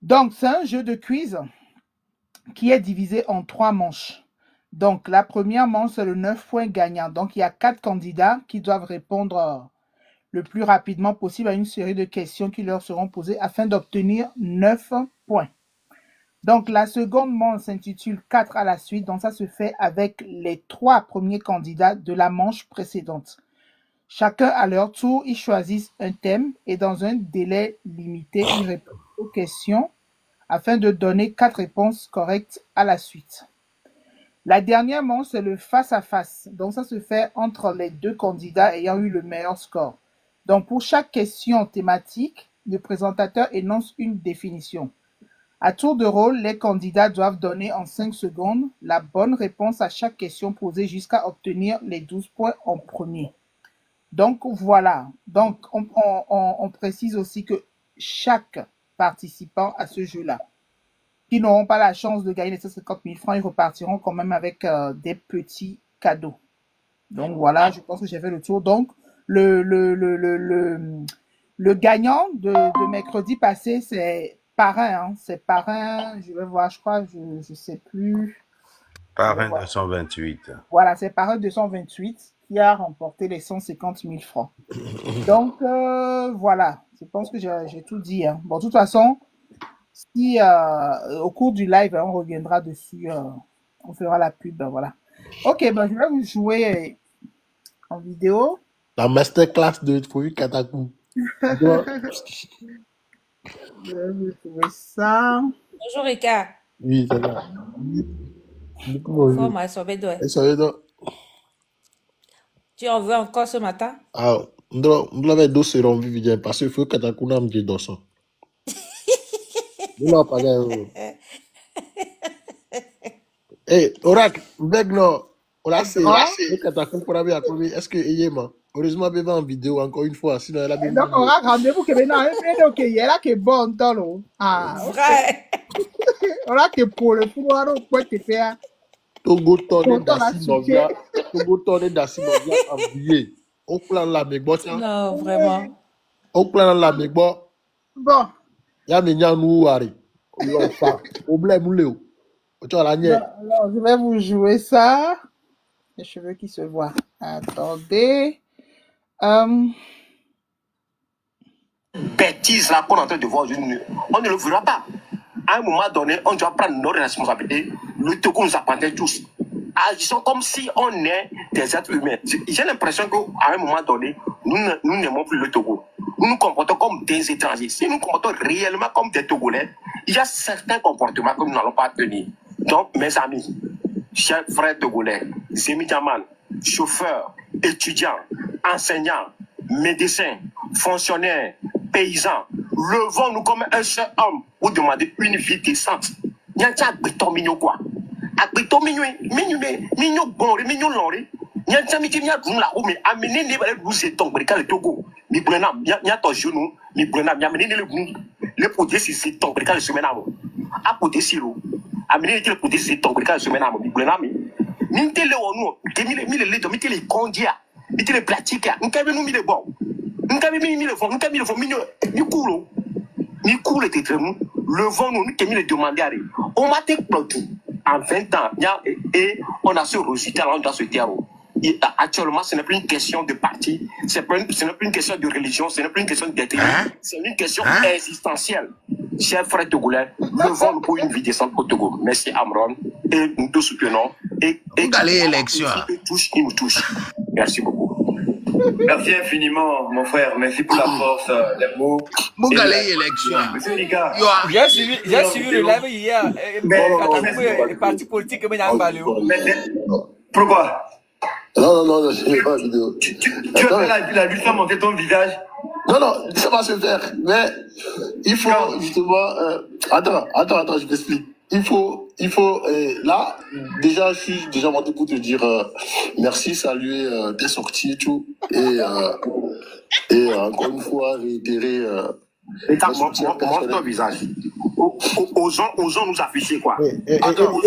S6: Donc, c'est un jeu de quiz qui est divisé en 3 manches. Donc, la première manche, c'est le 9 points gagnant. Donc, il y a 4 candidats qui doivent répondre le plus rapidement possible à une série de questions qui leur seront posées afin d'obtenir 9 points. Donc, la seconde manche s'intitule 4 à la suite. Donc, ça se fait avec les 3 premiers candidats de la manche précédente. Chacun à leur tour, ils choisissent un thème et dans un délai limité, ils répondent aux questions afin de donner 4 réponses correctes à la suite. La dernière manche, c'est le face-à-face. Donc, ça se fait entre les 2 candidats ayant eu le meilleur score. Donc, pour chaque question thématique, le présentateur énonce une définition. À tour de rôle, les candidats doivent donner en 5 secondes la bonne réponse à chaque question posée jusqu'à obtenir les 12 points en premier. Donc, voilà. Donc, on précise aussi que chaque participant à ce jeu-là, qui n'auront pas la chance de gagner les 150 000 francs, ils repartiront quand même avec des petits cadeaux. Donc, voilà, je pense que j'ai fait le tour. Donc, le gagnant de mercredi passé, c'est Parrain. Hein. C'est Parrain, je vais voir, je crois, je sais plus.
S4: Parrain 228.
S6: Voilà, c'est Parrain 228 qui a remporté les 150 000 francs. Donc, voilà, je pense que j'ai tout dit. Hein. Bon, de toute façon, si au cours du live, on reviendra dessus, on fera la pub, voilà. Ok, ben, je vais vous jouer en vidéo.
S5: La masterclass de Foyu Katakou.
S6: Je vais vous jouer ça.
S9: Bonjour Rika.
S5: Oui, c'est là.
S9: Comment ça va? Tu en veux encore ce matin?
S5: Ah, on l'avait deux seront vivants parce qu'il faut que tu aies un petit dosso. Eh, Oracle, Begno, est-ce que Eyema, heureusement, il y a en vidéo encore une fois, sinon elle a bien.
S6: Donc, Oracle, rendez-vous que maintenant, il y a là qui est bon, dans ah,
S9: vrai.
S6: Oracle, pour le pouvoir, on peut te faire.
S5: Togo tourné d'Assimovia, envoyé. Au plan la mégbo.
S9: Non, vraiment.
S5: Au plan la mégbo.
S6: Bon.
S5: Ya menya nous ari. Problème léo.
S6: Alors, je vais vous jouer ça. Les cheveux qui se voient. Attendez.
S10: Bêtise là qu'on est en train de voir aujourd'hui, on ne le fera pas. À un moment donné, on doit prendre nos responsabilités. Le Togo nous appartient tous. Agissons comme si on est des êtres humains. J'ai l'impression qu'à un moment donné, nous n'aimons plus le Togo. Nous nous comportons comme des étrangers. Si nous nous comportons réellement comme des Togolais, il y a certains comportements que nous n'allons pas tenir. Donc, mes amis, chers frères Togolais, Zémi-Diaman, chauffeurs, étudiants, enseignants, médecins, fonctionnaires, paysans, levons-nous comme un seul homme pour demander une vie décente. Il y a un béton mignon quoi. Un béton mignon bon, mignon loré. Il y a un mignon là où mais amener les balais vous c'est donc brical le Togo. Mi brenam, il y a ton genou, mi brenam, il y a amené le goût. Le produit c'est donc brical le semaine avant. À côté silo. Amener le produit c'est donc brical le semaine avant. Mi brenam. Ni tele onu, mi le condia, mi le pratique. N'kabe nous mi le bon. N'kabe mi le fond, n'kabe mi le fond, mi couro. Ni coule était très mou. Levons-nous, nous qui le demander à lui. On m'a été tout en 20 ans et on a ce résultat là, on doit se dire. Actuellement, ce n'est plus une question de parti, ce n'est plus une question de religion, ce n'est plus une question d'ethnie, c'est une question existentielle. Chers frères togolais, levons-nous pour une vie décente au Togo. Merci Amron et nous tous soutenons. Et
S4: l'élection.
S10: Il nous touche. Merci beaucoup.
S11: Merci infiniment, mon frère. Merci pour la force, les mots.
S4: Bougalé élection.
S11: Monsieur Nika.
S3: J'ai suivi le live hier. Les partis politiques,
S11: pourquoi?
S5: Non, je n'ai pas la vidéo.
S11: Tu as la vue sans monter ton visage?
S5: Non, ça va se faire. Mais il faut justement. Attends, je t'explique. Il faut là, déjà, je suis déjà monté pour te dire merci, saluer tes sorties et tout. Et encore une fois, réitérer.
S10: Montre ton visage. Osons nous afficher, quoi.
S5: Attends,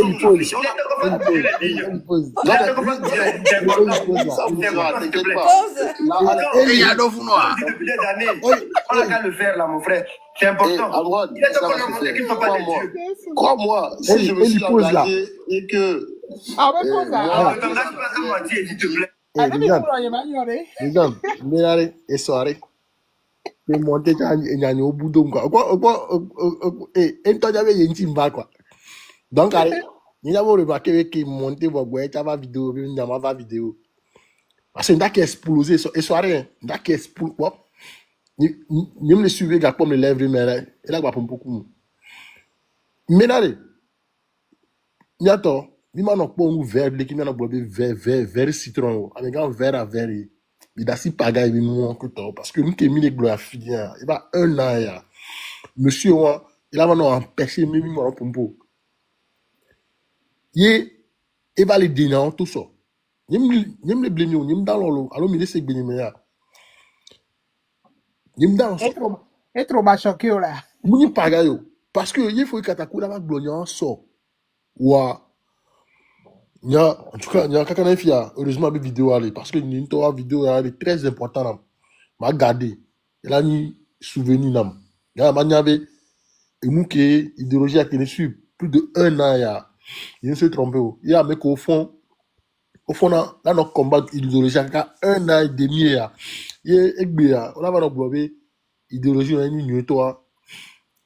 S11: il y a d'autres noirs. Depuis des années, on a qu'à le faire, là, mon frère. C'est important.
S5: Crois-moi, si je me suis engagé et que...
S6: Ada
S5: les
S6: mi
S5: gens,
S6: kuro ye ma nyore.
S5: les gens, mais et soirée. Et monter il y a au bout de quoi. Et toi, j'avais une team va quoi. Donc, allez, il y a remarqué qu'il montait vos boîtes, tu vas vidéo, il y a vidéo. Parce que il qui explosé, et soirée, il qui explosé. Il me le suivait, il comme les lèvres, mais là, il a pas pour beaucoup. Mais là, il y a toi, il m'a pas un verre, il m'a pas verre citron, avec un verre à verre. Il a si pagaille, il m'a que toi, parce que nous qui mis les gloires filières, il va un an, monsieur, il a maintenant empêché, même mon pompo. Il va les dîner, tout ça. Il me les blâmer, il me dans l'eau, alors il laisse bien, mais il me dans
S6: Et trop ma choqué là.
S5: il pagaille, parce que il faut que tu aies la gloire, ça. Ouah. En tout cas, il y a quelqu'un qui a heureusement des vidéos aller parce que une vidéo est très importante. M'a gardé. Il a ni souvenir nam. Il y a maniabe et nous qui idéologie qui ne suit plus de 1 an il ne se trompe pas. Il y a mec au fond là notre combat idéologie à 1 an et demi il est bien. On a pas de idéologie on a ni toi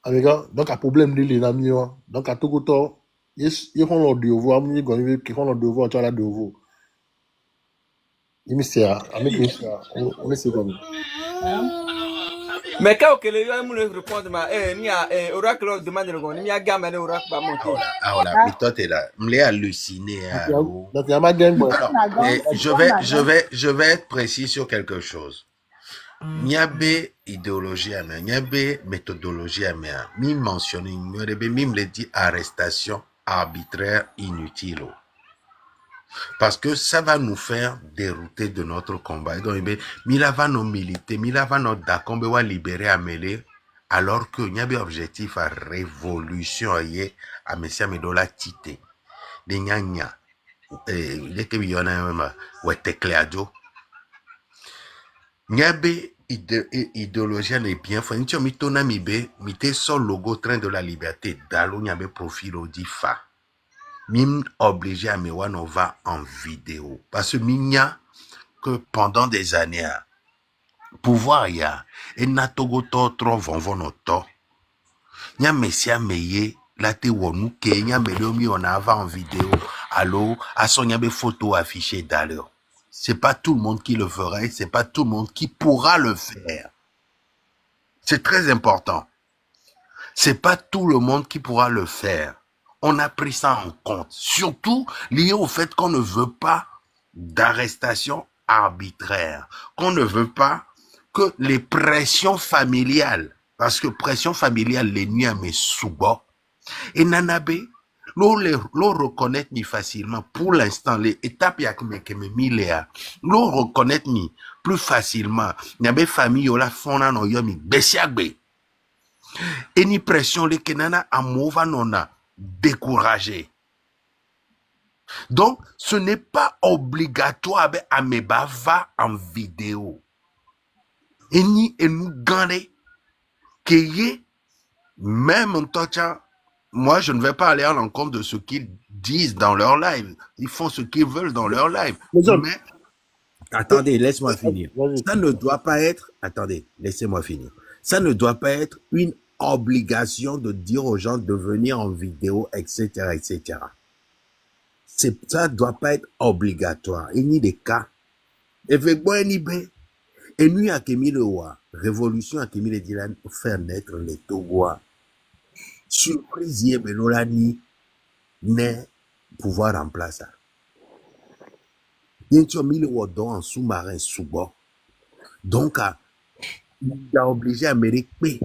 S5: avec donc un problème de l'ennemi donc à tout côté ils font leur devoir, ils font leur devoir, tu as la devoir. Il me sert, on est comme
S3: Mais quand on le répondre, ni à Oracle demande le ni à gamme et Oracle va monter.
S4: Ah voilà, mais toi t'es là, me l'ai halluciné.
S5: Donc il y a ma gang.
S4: Je vais être précis sur quelque chose. Il y a des idéologies, il y a des méthodologies, mi mentionné, mi me dit arrestation arbitraire inutile. Parce que ça va nous faire dérouter de notre combat. Donc, il va nos militer, il va nos d'accord, on va libérer Amélie, alors qu'il y a un objectif à révolution à Messia Medola Tite. Des gnagna. Les que y en a même, ouais, t'es clair, il y a des idéologie n'est bien fait. Ni tu mi tona mi be, mi te son logo train de la liberté. Dalo n'y a be profil au difa. Mim obligé à me voir on va en vidéo. Parce que minya que pendant des années, pouvoir y a, et na togo to trop von no to. Nya messia meye, la te wonu ke, nya me on a en vidéo. Allo, à son y a be photo affichée d'ailleurs. C'est pas tout le monde qui le ferait, c'est pas tout le monde qui pourra le faire. C'est très important. C'est pas tout le monde qui pourra le faire. On a pris ça en compte. Surtout lié au fait qu'on ne veut pas d'arrestation arbitraire. Qu'on ne veut pas que les pressions familiales, parce que pression familiale, les nuits à mes sous-bas, et Nanabe, l'on reconnaît ni facilement. Pour l'instant, les étapes que me miléa, l'on reconnaît ni plus facilement. Il y a des familles où la fona no yomi besiagbe. Et ni pression les kenana amova nona découragé. Donc, ce n'est pas obligatoire à me bava en vidéo. Et ni et nous gagner que même en touchant. Moi, je ne vais pas aller à l'encontre de ce qu'ils disent dans leur live. Ils font ce qu'ils veulent dans leur live. Mais, attendez, laisse-moi finir. Ça ne doit pas être, attendez, laissez-moi finir. Ça ne doit pas être une obligation de dire aux gens de venir en vidéo, etc., etc. Ça ne doit pas être obligatoire. Il n'y a des cas. Et nous, à Kémy le Wa, révolution à Kémy le Dylan, faire naître les Togois. Surprise, mais l'olani n'est pouvoir remplacer. Il y a mis le wadon en sous-marin sous-bord. Donc, il a obligé à mériter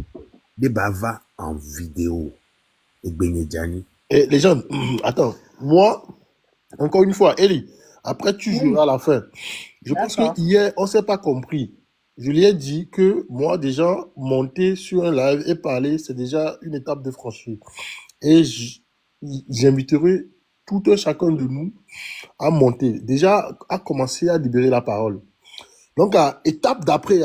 S4: des bavas en vidéo.
S5: Et les gens, attends, moi, encore une fois, Eli, après tu joueras à la fin. Je pense que hier, on ne s'est pas compris. Je lui ai dit que moi, déjà, monter sur un live et parler, c'est déjà une étape de franchir. Et j'inviterai tout un chacun de nous à monter. Déjà, à commencer à libérer la parole. Donc, à étape d'après,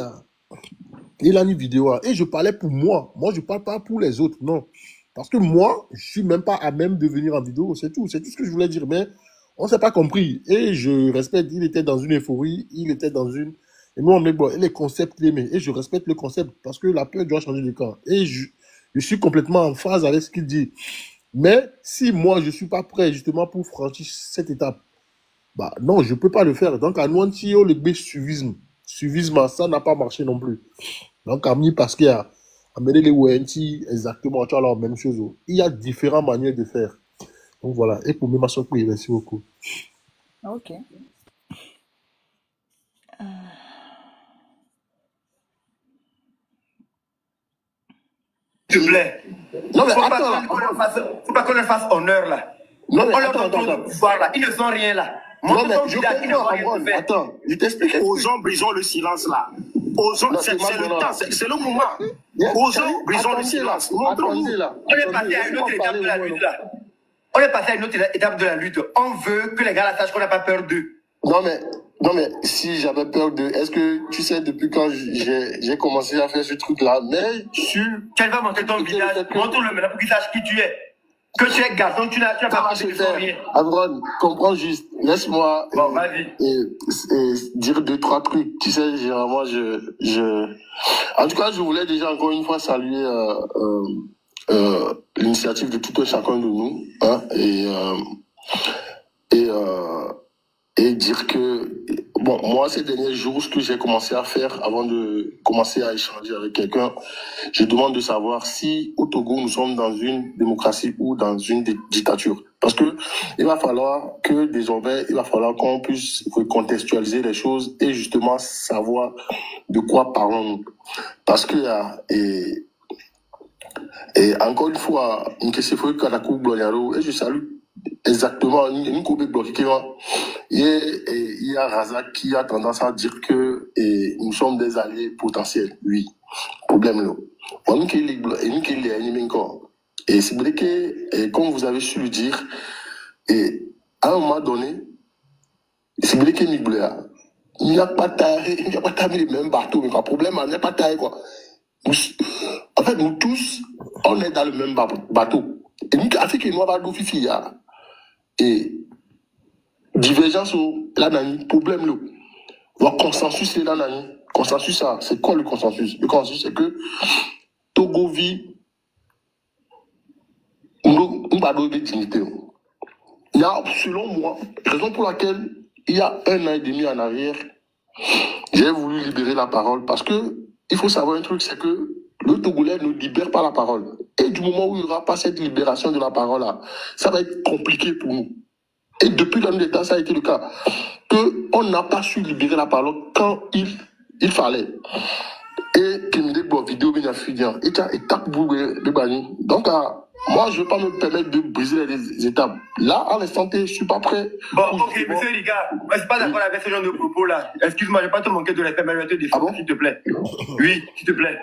S5: il a une vidéo. Et je parlais pour moi. Moi, je ne parle pas pour les autres, non. Parce que moi, je ne suis même pas à même de venir en vidéo. C'est tout. C'est tout ce que je voulais dire. Mais On s'est pas compris. Et je respecte, il était dans une euphorie, il était dans une... Et nous, on est bon, et les concepts, il aimait. Et je respecte le concept parce que la peur doit changer de camp. Et je suis complètement en phase avec ce qu'il dit. Mais si moi, je suis pas prêt justement pour franchir cette étape, bah non, je peux pas le faire. Donc, à nous, le B suivisme. Suivisme, ça n'a pas marché non plus. Donc, à parce qu'il y a amené les ONT, exactement, tu vois, la même chose. Il y a différentes manières de faire. Donc, voilà. Et pour ma soeur, merci beaucoup.
S6: Ok.
S11: S'il te plaît.
S8: Non, mais
S11: Faut pas qu'on leur fasse honneur, là.
S8: Non, mais
S11: On leur donne trop de pouvoir, là. Ils ne sont rien, là.
S8: Non, mais je comprends. Attends, je t'explique.
S10: Aux gens, brisons le silence là. Aux gens, c'est le temps, c'est le moment. Aux gens, brisons le silence.
S11: On est passé à une autre étape de la lutte, là. On est passé à une autre étape de la lutte. On veut que les gars là sachent qu'on n'a pas peur d'eux.
S5: Non, mais si j'avais peur d'eux, est-ce que tu sais depuis quand j'ai commencé à faire ce truc-là, mais
S11: Quel va montrer ton visage? Montre-le maintenant pour qu'ils sachent qui tu es. Que tu es garçon, tu n'as pas peur de rien.
S5: Amron, comprends juste. Laisse-moi
S11: bon, vas-y.
S5: Dire 2-3 trucs. Tu sais, généralement, En tout cas, je voulais déjà encore une fois saluer l'initiative de tout un chacun de nous, hein, et dire que, bon, moi, ces derniers jours, ce que j'ai commencé à faire avant de commencer à échanger avec quelqu'un, je demande de savoir si au Togo, nous sommes dans une démocratie ou dans une dictature. Parce que il va falloir que désormais, il va falloir qu'on puisse contextualiser les choses et justement savoir de quoi parlons-nous. Parce que, et encore une fois, une question et je salue exactement une coupe bloquée. Il y a Razak qui a tendance à dire que nous sommes des alliés potentiels. Oui, problème là. Et c'est vrai que, comme vous avez su le dire, à un moment donné, c'est vrai que il n'y a pas taillé les mêmes bateaux, mais le problème, il n'y a pas taillé quoi. En fait, nous tous, on est dans le même bateau. Et nous, Afrique noire, va nous fifi, et divergence, là, il y a un problème, là. Le consensus, là, consensus, ça, c'est quoi le consensus? Le consensus, c'est que Togo vit, nous, pas de dignité. Il y a, selon moi, raison pour laquelle, il y a 1 an et demi en arrière, j'ai voulu libérer la parole parce que, il faut savoir un truc, c'est que le Togolais ne libère pas la parole. Et du moment où il n'y aura pas cette libération de la parole là, ça va être compliqué pour nous. Et depuis l'année d'État, ça a été le cas. Qu'on n'a pas su libérer la parole quand il fallait. Et qu'il me dit, bon, vidéo bien affiliant. Et tiens, étape pour le bani. Donc, moi, je ne veux pas me permettre de briser les étapes. Là, à l'instant T, je ne suis pas prêt.
S11: Bon, ok, monsieur Riga, je ne suis pas d'accord avec ce genre de propos-là. Excuse-moi, je ne vais pas te manquer de respect, mais je vais te défendre, s'il te plaît. Oui, s'il te plaît.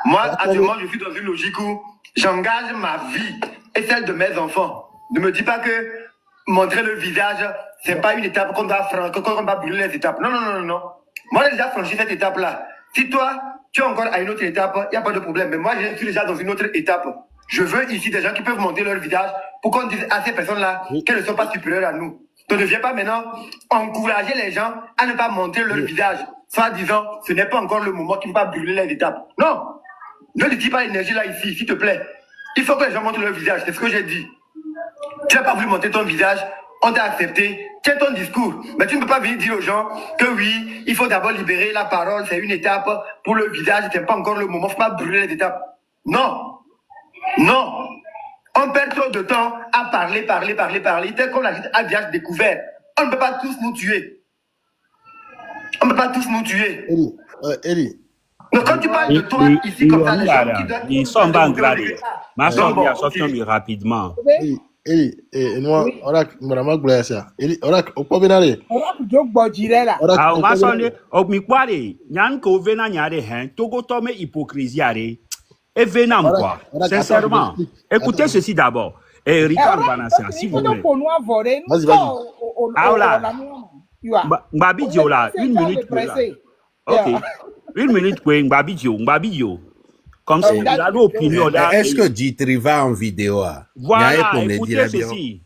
S11: Moi, actuellement, je suis dans une logique où j'engage ma vie et celle de mes enfants. Ne me dis pas que montrer le visage, ce n'est pas une étape qu'on doit franchir, qu'on va brûler les étapes. Non, non, non, non. Moi, j'ai déjà franchi cette étape-là. Si toi, tu es encore à une autre étape, il n'y a pas de problème. Mais moi, je suis déjà dans une autre étape. Je veux ici des gens qui peuvent montrer leur visage pour qu'on dise à ces personnes-là qu'elles ne sont pas supérieures à nous. Tu ne viens pas maintenant encourager les gens à ne pas montrer leur visage, soit disant ce n'est pas encore le moment qu'il ne faut pas brûler les étapes. Non! Ne ne dis pas l'énergie là ici, s'il te plaît. Il faut que les gens montrent leur visage, c'est ce que j'ai dit. Tu n'as pas voulu montrer ton visage, on t'a accepté, tiens ton discours. Mais tu ne peux pas venir dire aux gens que oui, il faut d'abord libérer la parole, c'est une étape pour le visage, ce n'est pas encore le moment, il ne faut pas brûler les étapes. Non! Non! On perd trop de temps à parler, tel qu'on agite à visage découvert. On ne peut pas tous nous tuer. On ne peut pas tous nous tuer.
S5: Eli.
S11: Donc quand tu parles de toi ici comme ça, les gens qui doivent...
S12: Ils sont bangladés. Ma soeur vient sortir rapidement.
S5: Eli, nous, on a vraiment gloire ça. Eli, on a pas bien aller.
S6: On a plutôt bodire là.
S12: Ah, on va sonner. Au mi-kware, nyan ko vena nyare hein, togo tome hypocrisie are. Et venam quoi, sincèrement. Écoutez ceci d'abord. Et Ricard Banassia, s'il vous plaît.
S5: Vas-y, vas-y.
S12: Ah là. Mbabidio là, 1 minute. Ok. 1 minute pour Mbabidio. Comme ça, il a l'opinion là.
S4: Est-ce que Ditri va en vidéo?
S12: Voilà, écoutez ceci.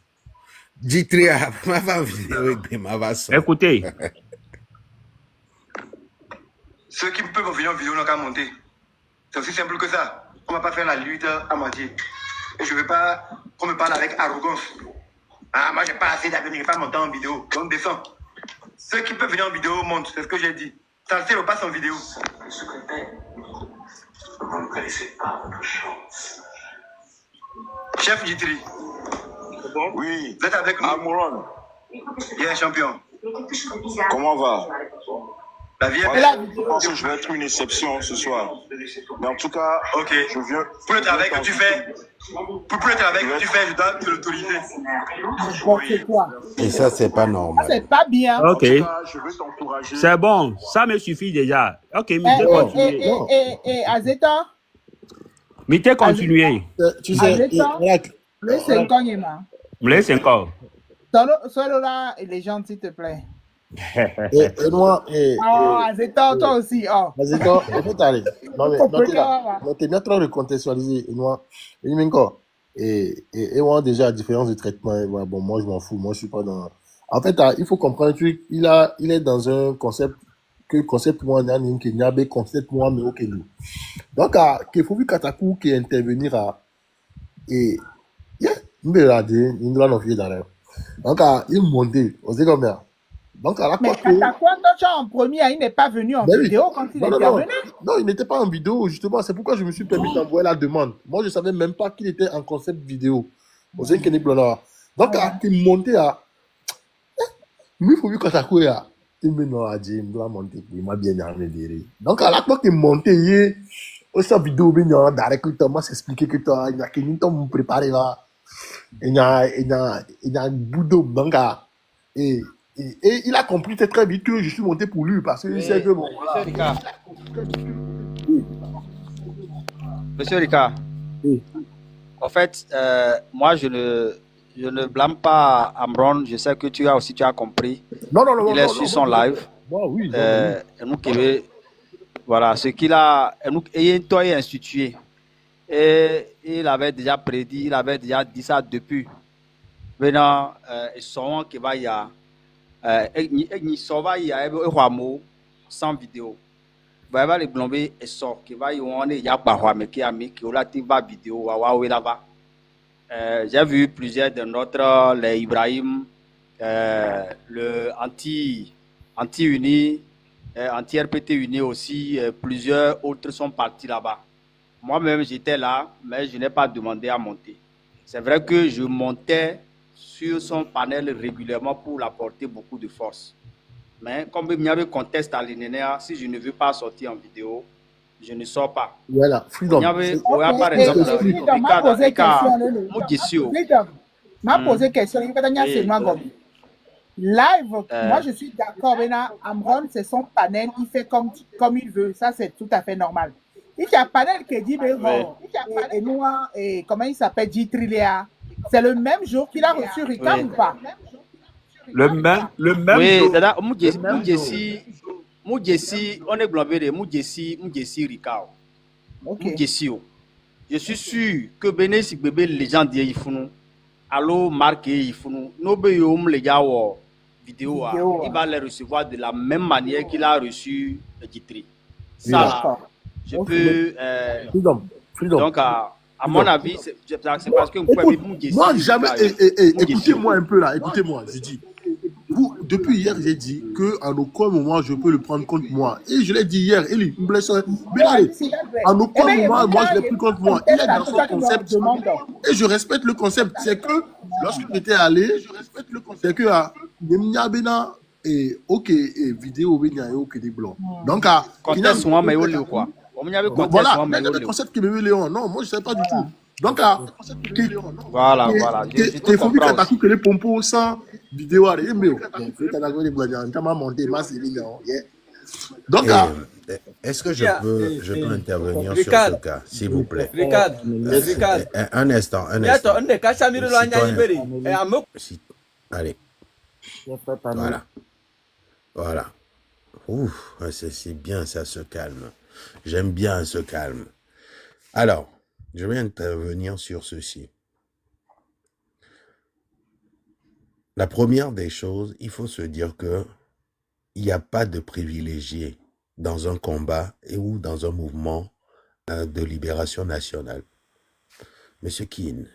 S4: Jitria, ma va vidéo, ma va son.
S12: Écoutez.
S11: Ceux qui peuvent venir en vidéo n'ont qu'à monter. C'est aussi simple que ça. On ne va pas faire la lutte à moitié. Et je ne veux pas qu'on me parle avec arrogance. Ah, moi, j'ai pas assez d'avenir, je ne vais pas monter en vidéo. Donc, descends. Ceux qui peuvent venir en vidéo montent, c'est ce que j'ai dit. Salsé le passe en vidéo. Vous ne connaissez pas votre chance. Chef Jitri. Bon? Oui. Vous êtes avec nous? Amouron. Yeah, champion.
S13: Comment va?
S11: La vie est
S13: Moi,
S11: belle.
S13: je pense que je vais être une exception ce soir. Mais en tout cas,
S11: ok.
S13: Je viens.
S11: Pour le travail que tu fais, pour le travail que tu fais, je dois te l'autoriser.
S4: Et ça, c'est pas normal.
S6: C'est pas bien.
S12: Ok.
S13: Je veux t'encourager.
S12: C'est bon. Ça me suffit déjà. Ok, Mité, continuez.
S6: Azeta.
S12: Mité, continuez.
S5: Tu sais,
S6: Azeta. Le 5 ans, Yéma.
S12: Le 5 ans.
S6: Solo là, les gens, s'il te plaît.
S5: et moi,
S6: Oh, Azeta, toi aussi. Oh.
S5: Azeta, en fait, allez. Non, mais, t'es bien trop recontextualisé. Et moi, et moi, déjà, à différence de traitement, ouais, bon, moi, je m'en fous. Moi, je suis pas dans. En fait, il faut comprendre un truc. Il est dans un concept, que concept, moi, il y a un concept, moi, mais ok, nous. Donc, qu'il faut vu Katakou qui intervenir à. Et, yeah, il me l'a dit, il doit l'envoyer derrière. Donc, il montait, on sait combien. Donc, à la
S6: mais Katakou, en premier, il n'est pas venu en vidéo quand il intervenait.
S5: Non, il n'était pas en vidéo, justement. C'est pourquoi je me suis permis d'envoyer la demande. Moi, je ne savais même pas qu'il était en concept vidéo. On sait qu'il est blonard. Donc, il montait à. Il faut vu Katakou, il me dit, il doit monter. Il m'a bien armé. Donc, à la fois qu'il montait, il y a une vidéo, il y a directement s'expliquer que il y a quelqu'un qui m'a préparé là. Il y a un boudou. Donc, et il a compris très vite que je suis monté pour lui parce qu'il sait que bon.
S7: Monsieur Ricard. Monsieur Ricard.
S5: Oui.
S7: En fait, moi, je ne blâme pas Amron. Je sais que tu as compris.
S5: Non.
S7: Il est sur son live.
S5: Oui.
S7: Voilà, ce qu'il a institué. Et il avait déjà prédit, il avait déjà dit ça depuis. Maintenant, son qui va y a. Sans vidéo. Va les blomber et sort qui va y a pas mais qui a mis qui va vidéo là-bas. J'ai vu plusieurs de notre les Ibrahim, le anti-uni, anti-RPT uni aussi, plusieurs autres sont partis là-bas. Moi-même j'étais là, mais je n'ai pas demandé à monter. C'est vrai que je montais sur son panel régulièrement pour l'apporter beaucoup de force. Mais comme il y avait conteste à l'INEA, si je ne veux pas sortir en vidéo, je ne sors pas.
S5: Voilà, Freedom.
S7: Il y avait, par exemple,
S6: m'a posé question. M'a posé question. Live, moi je suis d'accord. Amron, c'est son panel, il fait comme il veut. Ça, c'est tout à fait normal. Il y a un panel qui dit, et nous, comment il s'appelle, Jitrilia. C'est le même jour qu'il a reçu Ricard ou pas?
S12: Le même
S7: oui,
S12: jour.
S7: Moudjessi, on est blâmé, Moudjessi Ricard. Moudjessi. Je suis sûr que Bénési bébé les gens disent il faut nous. Allo marqué il faut nous. Nos béyom les gars vidéo, il va les recevoir de la même manière qu'il a reçu Jitri. Ça là, je peux.
S5: Freedom.
S7: Donc à mon avis, c'est parce que vous pouvez
S5: moi jamais. Écoutez-moi un peu là. Écoutez-moi, je dis. Vous, depuis hier, j'ai dit qu'en aucun moment je peux le prendre contre moi. Et je l'ai dit hier, il me blesse. En aucun moment, moi je l'ai pris contre moi. Il est dans son concept. Et je respecte le concept. C'est que lorsque j'étais allé, je respecte le concept. C'est que ok, vidéo, ok, des blancs. Donc,
S7: contexte moi, mais il quoi.
S5: Voilà, le concept qui me veut Léon. Non, moi je ne sais pas du tout. Donc,
S7: voilà.
S5: Il faut que les pompos sans vidéo donc,
S4: est-ce que je peux intervenir sur ce cas, s'il vous plaît?
S3: Ricard.
S4: Un instant. Allez. Voilà. Ouf, c'est bien, ça se calme. J'aime bien ce calme. Alors, je vais intervenir sur ceci. La première des choses, il faut se dire que il n'y a pas de privilégiés dans un combat ou dans un mouvement de libération nationale. Monsieur Keane,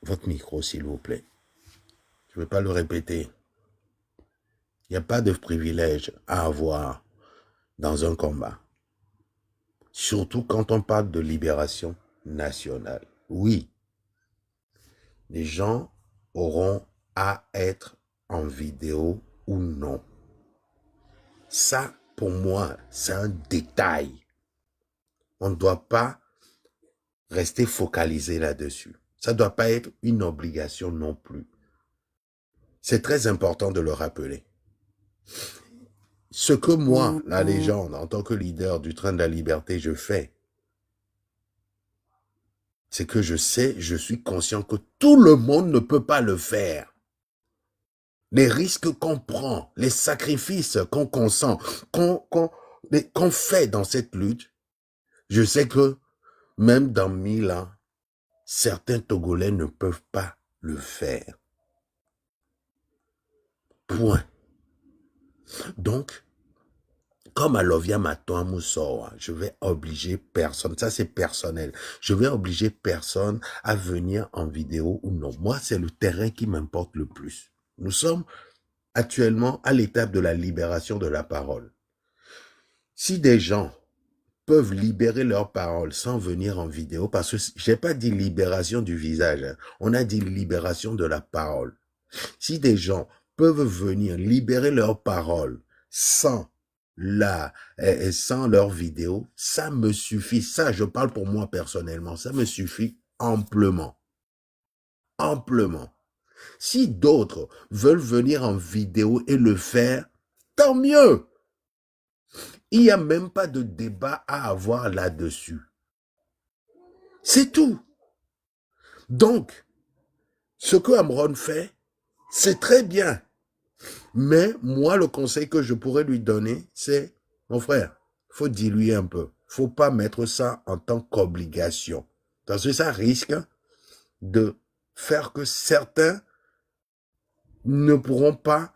S4: votre micro, s'il vous plaît. Je ne vais pas le répéter. Il n'y a pas de privilège à avoir dans un combat. Surtout quand on parle de libération nationale. Oui, les gens auront à être en vidéo ou non. Ça, pour moi, c'est un détail. On ne doit pas rester focalisé là-dessus. Ça ne doit pas être une obligation non plus. C'est très important de le rappeler. Ce que moi, la légende, en tant que leader du train de la liberté, je fais, c'est que je sais, je suis conscient que tout le monde ne peut pas le faire. Les risques qu'on prend, les sacrifices qu'on consent, qu'on fait dans cette lutte, je sais que même dans 1000 ans, certains Togolais ne peuvent pas le faire. Point. Donc, comme Alovia Maton Moussoa, je vais obliger personne, ça c'est personnel, je vais obliger personne à venir en vidéo ou non. Moi, c'est le terrain qui m'importe le plus. Nous sommes actuellement à l'étape de la libération de la parole. Si des gens peuvent libérer leur parole sans venir en vidéo, parce que j'ai pas dit libération du visage, hein, on a dit libération de la parole. Si des gens peuvent venir libérer leur parole sans leur vidéo, ça me suffit. Ça, je parle pour moi personnellement, ça me suffit amplement. Amplement. Si d'autres veulent venir en vidéo et le faire, tant mieux. Il n'y a même pas de débat à avoir là-dessus. C'est tout. Donc, ce que Amron fait, c'est très bien. Mais moi, le conseil que je pourrais lui donner, c'est, mon frère, il faut diluer un peu. Il ne faut pas mettre ça en tant qu'obligation. Parce que ça risque de faire que certains ne pourront pas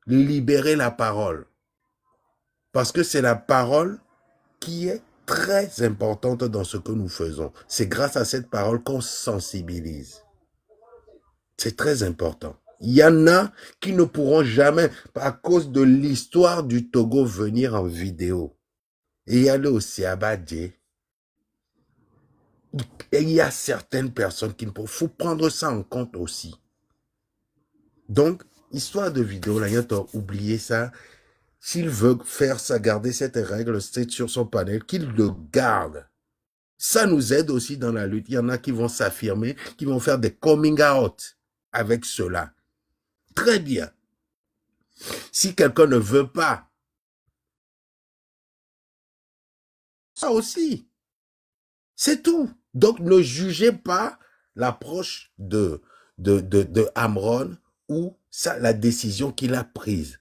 S4: libérer la parole. Parce que c'est la parole qui est très importante dans ce que nous faisons. C'est grâce à cette parole qu'on sensibilise. C'est très important. Il y en a qui ne pourront jamais, à cause de l'histoire du Togo, venir en vidéo. Et il y a le Osiabadje. Et il y a certaines personnes qui ne peuvent. Il faut prendre ça en compte aussi. Donc, histoire de vidéo, là, il y a oublié ça. S'il veut faire ça, garder cette règle sur son panel, qu'il le garde. Ça nous aide aussi dans la lutte. Il y en a qui vont s'affirmer, qui vont faire des coming out avec cela. Très bien. Si quelqu'un ne veut pas, ça aussi. C'est tout. Donc, ne jugez pas l'approche de Amron ou la décision qu'il a prise.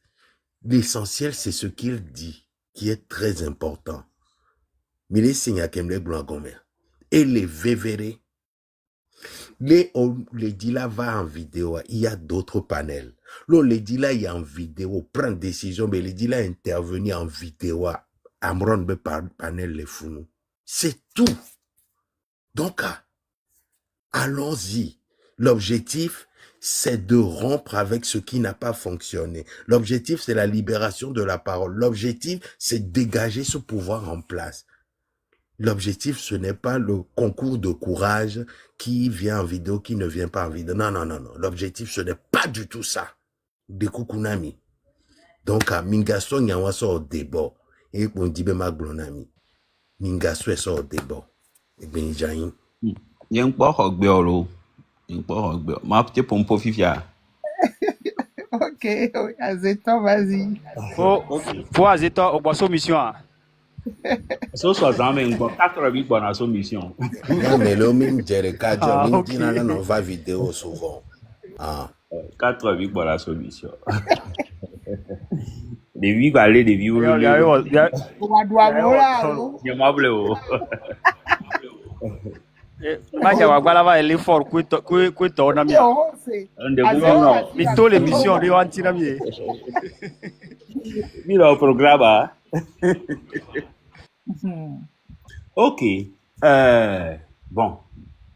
S4: L'essentiel, c'est ce qu'il dit, qui est très important. Mais les signes et les vévérés, les Ledila va en vidéo, il y a d'autres panels. Le Ledila est en vidéo, prend décision, mais Ledila intervenir en vidéo, Amron be panel les fous. C'est tout. Donc, allons-y. L'objectif, c'est de rompre avec ce qui n'a pas fonctionné. L'objectif, c'est la libération de la parole. L'objectif, c'est dégager ce pouvoir en place. L'objectif, ce n'est pas le concours de courage qui vient en vidéo, qui ne vient pas en vidéo. Non, non, non, non. L'objectif, ce n'est pas du tout ça. De Kukunami. Donc, à Mingaso, il y a un débat. Et on dit, ben, ma blonami. Mingaso est au débat. Et ben, Jaïn.
S12: Il y a un peu de
S6: Ok, Azeton, vas-y.
S7: Faut Azeton, au boisson mission.
S12: So 88 pour la soumission.
S4: Non, mais le même Jereka, on va vidéo souvent.
S12: 88 pour la soumission. Des vies aller des vies.
S7: Maja Wagbala est fort, que ton ami. Mais tous les missions de Wantinami.
S12: Il au programme. Ok. Bon.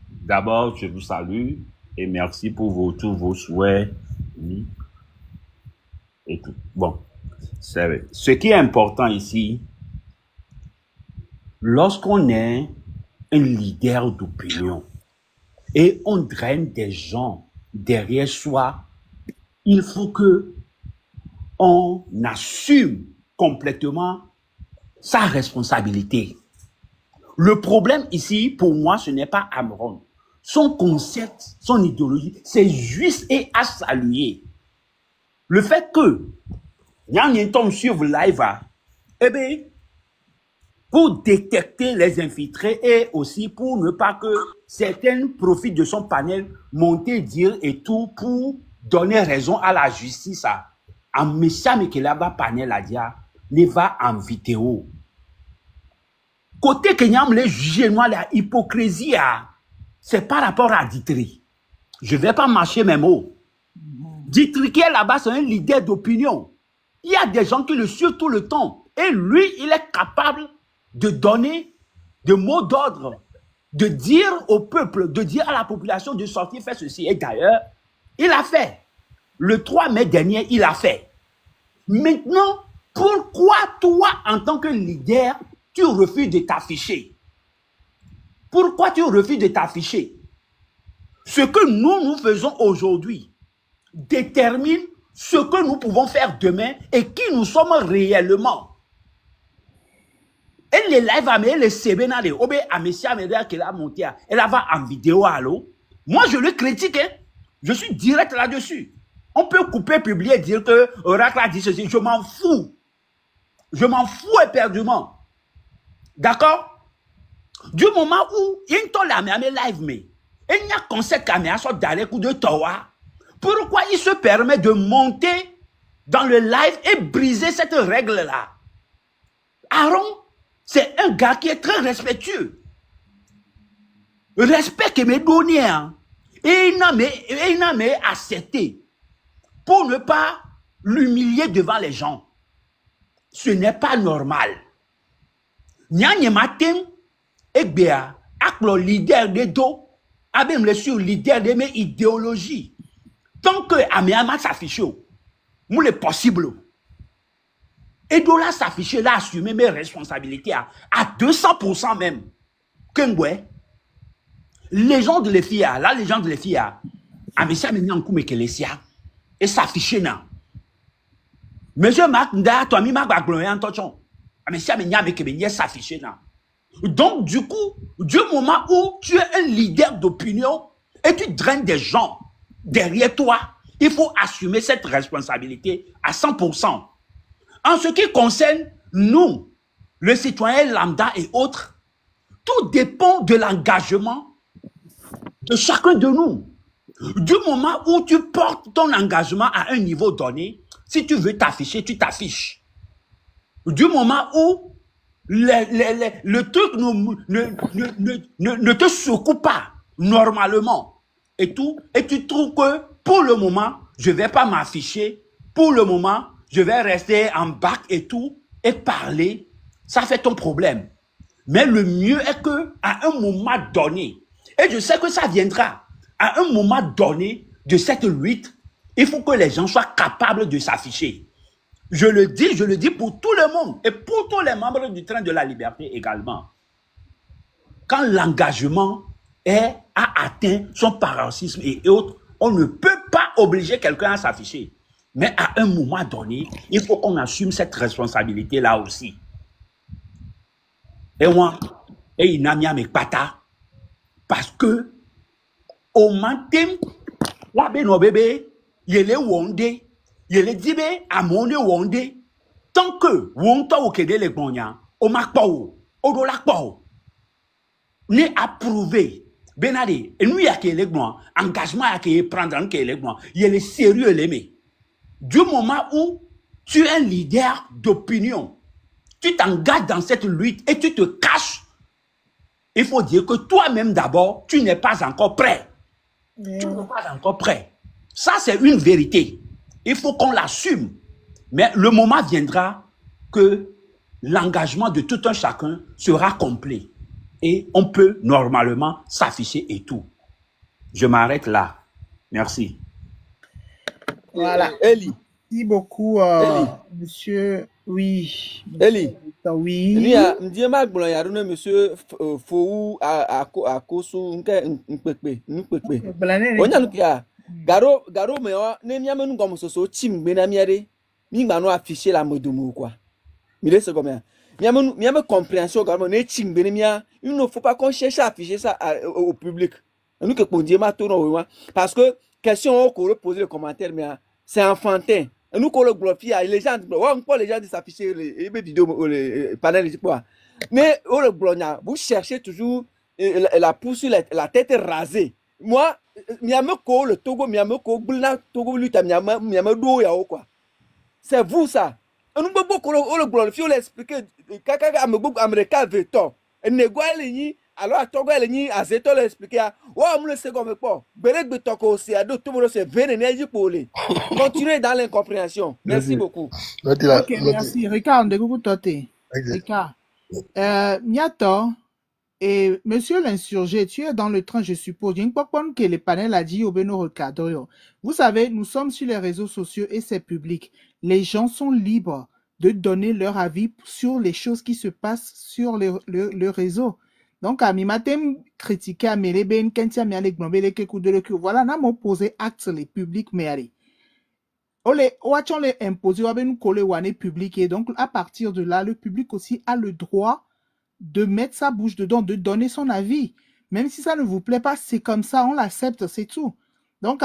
S12: D'abord, je vous salue et merci pour tous vos souhaits. Et tout. Bon. Ce qui est important ici, lorsqu'on est un leader d'opinion et on draine des gens derrière soi, il faut que on assume complètement sa responsabilité. Le problème ici, pour moi, ce n'est pas Amron. Son concept, son idéologie, c'est juste et à saluer. Le fait que Nyan tombe sur live, eh bien, pour détecter les infiltrés et aussi pour ne pas que certains profitent de son panel, monter, dire et tout pour donner raison à la justice. En méchant, mais que là-bas, panel à dire, ne va en vidéo. Côté que nous les juger, moi, la hypocrisie, c'est par rapport à Ditri. Je ne vais pas marcher mes mots. Ditri qui est là-bas, c'est un leader d'opinion. Il y a des gens qui le suivent tout le temps. Et lui, il est capable de donner des mots d'ordre, de dire au peuple, de dire à la population de sortir faire ceci. Et d'ailleurs, il a fait. Le 3 mai dernier, il a fait. Maintenant, pourquoi toi, en tant que leader, tu refuses de t'afficher? Pourquoi tu refuses de t'afficher? Ce que nous faisons aujourd'hui détermine ce que nous pouvons faire demain et qui nous sommes réellement. Et les lives à les CB, obé à Messia Média qu'elle a monté, elle va en vidéo à l'eau. Moi, je le critique, hein. Je suis direct là-dessus. On peut couper, publier, dire que Oracle a dit ceci. Je m'en fous. Je m'en fous éperdument. D'accord? Du moment où il y a un live, mais il y a un concept caméra soit d'aller coup de Towa. Pourquoi il se permet de monter dans le live et briser cette règle-là? Aaron, c'est un gars qui est très respectueux. Respect que mes données, hein. Et il n'a mais accepté pour ne pas l'humilier devant les gens. Ce n'est pas normal. Nyanye matin, et bien, avec le leader de dos, avec le leader de mes idéologies. Tant que Améama s'affiche, moi le possible. Et de là s'afficher, là assumer mes responsabilités à 200% même. Kengwe, les gens de l'EFIA, là les gens de l'EFIA, Amésia maintenant coup mais que les sia et s'afficher là. Monsieur Marc Nda, toi mi Marc Bagloyan tochon. Amésia maintenant mais que bien s'afficher là. Donc du coup, du moment où tu es un leader d'opinion et tu draines des gens derrière toi, il faut assumer cette responsabilité à 100%. En ce qui concerne nous, les citoyens lambda et autres, tout dépend de l'engagement de chacun de nous. Du moment où tu portes ton engagement à un niveau donné, si tu veux t'afficher, tu t'affiches. Du moment où le truc ne te secoue pas normalement et tout, et tu trouves que pour le moment, je ne vais pas m'afficher, pour le moment, je vais rester en bac et tout, et parler, ça fait ton problème. Mais le mieux est que à un moment donné, et je sais que ça viendra, à un moment donné de cette lutte, il faut que les gens soient capables de s'afficher. Je le dis pour tout le monde, et pour tous les membres du train de la liberté également. Quand l'engagement a atteint son paroxysme et autres, on ne peut pas obliger quelqu'un à s'afficher. Mais à un moment donné, il faut qu'on assume cette responsabilité-là aussi. Et moi, et il n'a mis à mes patas, parce que, au matin, la beno bébé, il est wondé, il est dit, à mon wondé, tant que, wonta ou kede les gbonya, au makpao, au dolakpao, n'est approuvé. Benade, et nous, il y a qui les gbonya, engagement à qui prendre en qui les gbonya, il est sérieux l'aimé. Du moment où tu es un leader d'opinion, tu t'engages dans cette lutte et tu te caches il faut dire que toi-même d'abord, tu n'es pas encore prêt. Tu n'es pas encore prêt. Ça, c'est une vérité. Il faut qu'on l'assume. Mais le moment viendra que l'engagement de tout un chacun sera complet. Et on peut normalement s'afficher et tout. Je m'arrête là. Merci.
S3: Voilà. Eli.
S6: Merci beaucoup,
S3: Eli.
S6: monsieur. Oui.
S3: Eli.
S6: Oui.
S3: Lui a dit ma blon ya rune monsieur Fou a kosu nke nkpekpe. Onya nu kia. Garo me wa ne miame nu gomo soso chimgbe na miare. Mi gba no afficher la modomo quoi. Mi laisse comme ça. Miame compréhension garo ne chimgbe ne mia. Il ne faut pas qu'on cherche à afficher ça au public. Nous que pour dire ma tourne parce que question qu'on repose les commentaires mais c'est enfantin. Nous qu'on le glorifie les gens les gens de s'afficher les vidéos les panels mais on le glorifie vous cherchez toujours la pousse sur la tête rasée. Moi miame ko le Togo miame ko blna Togo luta miame do ya quoi. C'est vous ça. Nous beaucoup le glorifie on l'expliquer kaka américain veut tort. Négoier alors à Togo elle ni à Zeto l'expliquer wa mu le second mais pas berek de toko c'est ado tout le monde c'est vénénégie pour les continuer dans l'incompréhension. Merci beaucoup.
S6: Ok, merci. Ricard, de beaucoup toté. Ricard. Miato et monsieur l'insurgé, tu es dans le train, je suppose. Il pas que le panel a dit au Beno Recadro. Vous savez, nous sommes sur les réseaux sociaux et c'est public. Les gens sont libres de donner leur avis sur les choses qui se passent sur le réseau. Donc, à mi matin, critiquer à Meleben, Kentia, Mialek, Blambele, Kekou de l'Eku. Voilà, n'a opposé actes les publics, mais on les imposé, on va nous coller ou public. Et donc, à partir de là, le public aussi a le droit de mettre sa bouche dedans, de donner son avis. Même si ça ne vous plaît pas, c'est comme ça, on l'accepte, c'est tout. Donc,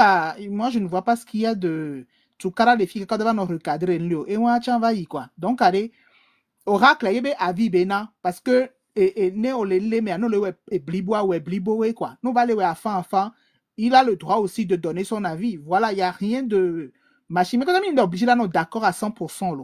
S6: moi, je ne vois pas ce qu'il y a de tout cas les filles quand on va nous recadrer et moi, tiens, va y quoi. Donc, allez, oracle, il y a avis, bena, parce que ne on les mais non le blibois ou blibo quoi. Nous va les enfin, il a le droit aussi de donner son avis. Voilà, il y a rien de machine. Mais quand même, il est obligé là, nous d'accord à 100%. Là.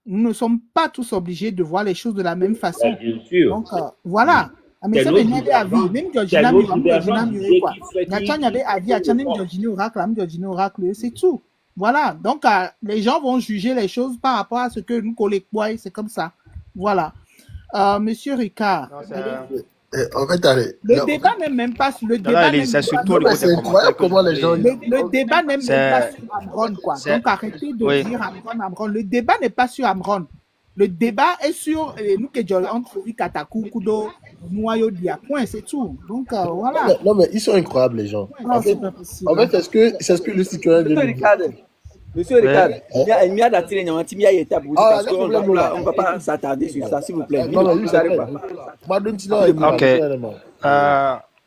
S6: Nous ne sommes pas tous obligés de voir les choses de la même façon.
S12: Bien sûr.
S6: Donc, voilà. Mais ça, il y avait avis. Même Georgina, quoi. Il y avait avis, même Georgina Oracle, c'est tout. Voilà. Donc, les gens vont juger les choses par rapport à ce que nous collectons. C'est comme ça. Voilà. Monsieur Ricard.
S5: En fait, allez.
S6: Le débat n'est même pas sur le débat.
S5: C'est incroyable comment les gens.
S6: Le débat n'est même pas sur Amron, quoi. Donc arrêtez de dire Amron. Le débat n'est pas sur Amron. Le débat est sur nous que entre Katakou, Kudo, Noyo Dia. Point, c'est tout. Donc voilà.
S5: Non, mais ils sont incroyables, les gens.
S6: Non,
S5: en fait, c'est ce que le citoyen de
S3: Monsieur Ricard, il y a une miade à tirer dans un timia et tabou parce qu'on ne va pas s'attarder sur ça, s'il vous plaît.
S7: Ok.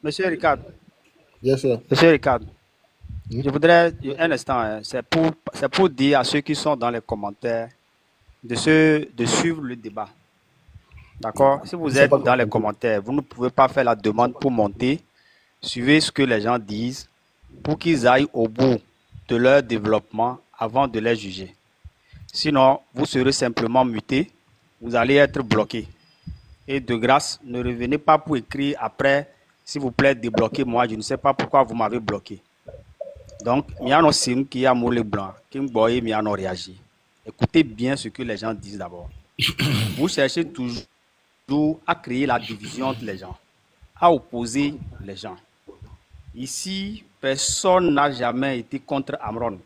S7: Monsieur Ricard.
S5: Bien sûr.
S7: Monsieur Ricard. Je voudrais un instant, c'est pour dire à ceux qui sont dans les commentaires de suivre le débat. D'accord? Si vous êtes dans les commentaires, vous ne pouvez pas faire la demande pour monter. Suivez ce que les gens disent pour qu'ils aillent au bout de leur développement avant de les juger. Sinon, vous serez simplement muté, vous allez être bloqué. Et de grâce, ne revenez pas pour écrire après, s'il vous plaît, débloquez-moi, je ne sais pas pourquoi vous m'avez bloqué. Donc, il y a un signe qui a moulé blanc, qui me réagi. Écoutez bien ce que les gens disent d'abord. Vous cherchez toujours à créer la division entre les gens, à opposer les gens. Ici, personne n'a jamais été contre Amron.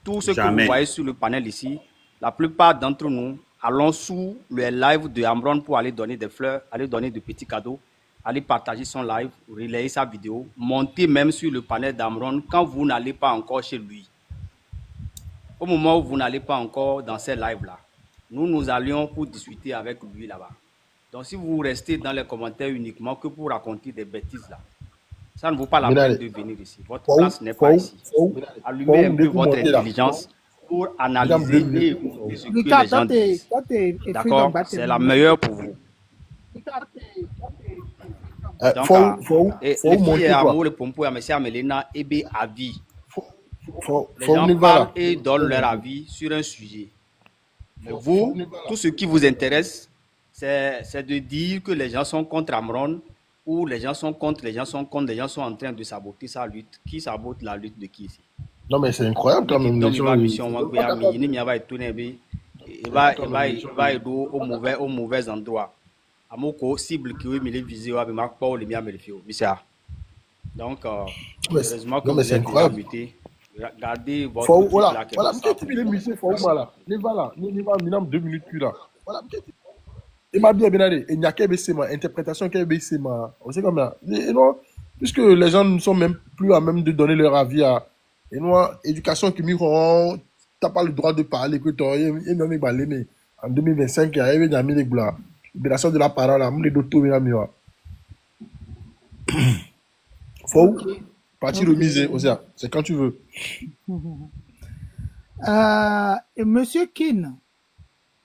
S7: Tout ce que vous voyez sur le panel ici, la plupart d'entre nous allons sous le live de Amron pour aller donner des fleurs, aller donner de petits cadeaux, aller partager son live, relayer sa vidéo, monter même sur le panel d'Amron quand vous n'allez pas encore chez lui. Au moment où vous n'allez pas encore dans ces lives-là, nous allions pour discuter avec lui là-bas. Donc si vous restez dans les commentaires uniquement que pour raconter des bêtises là, ça ne vaut pas la peine de venir ici. Votre place n'est pas ici. Allumez un peu votre intelligence pour analyser et écouter ce que les gens disent. D'accord? C'est la meilleure pour vous. Donc, les filles et amour, le pompo, et M. Amelina, et avis. Les gens parlent et donnent leur avis sur un sujet. Mais vous, tout ce qui vous intéresse, c'est de dire que les gens sont contre Amron où les gens sont contre, les gens sont contre, les gens sont en train de saboter sa lutte. Qui sabote la lutte de qui ici?
S5: Non, mais c'est incroyable quand même.
S7: Donc,
S5: Les
S7: il va
S5: gens,
S7: mission, il va étonner, il va aider au mauvais endroit. À mon coup, cible qui veut me viser, il va me pas le mien me le faire. Donc, heureusement que
S5: non, mais
S7: vous
S5: c'est
S7: êtes déjà
S5: incroyable.
S7: muté. Gardez votre
S5: Faut,
S7: truc
S5: voilà,
S7: là.
S5: voilà, peut-être qu'il est musée, faut là. Il va là, il va minimum 2 minutes plus là. Voilà, peut-être. Il m'a bien allé. Il n'y a qu'à baisser ma interprétation, qu'à baisser ma. On sait comme ça. Et non, puisque les gens ne sont même plus à même de donner leur avis à. Et nous, éducation qui m'y rend, t'as pas le droit de parler, que toi, il y a même balé, mais en 2025, il y a eu mis les blancs. Libération de la parole, là, les docteurs, il y a mis. Faut partir remisé, c'est quand tu veux.
S6: Monsieur Kin,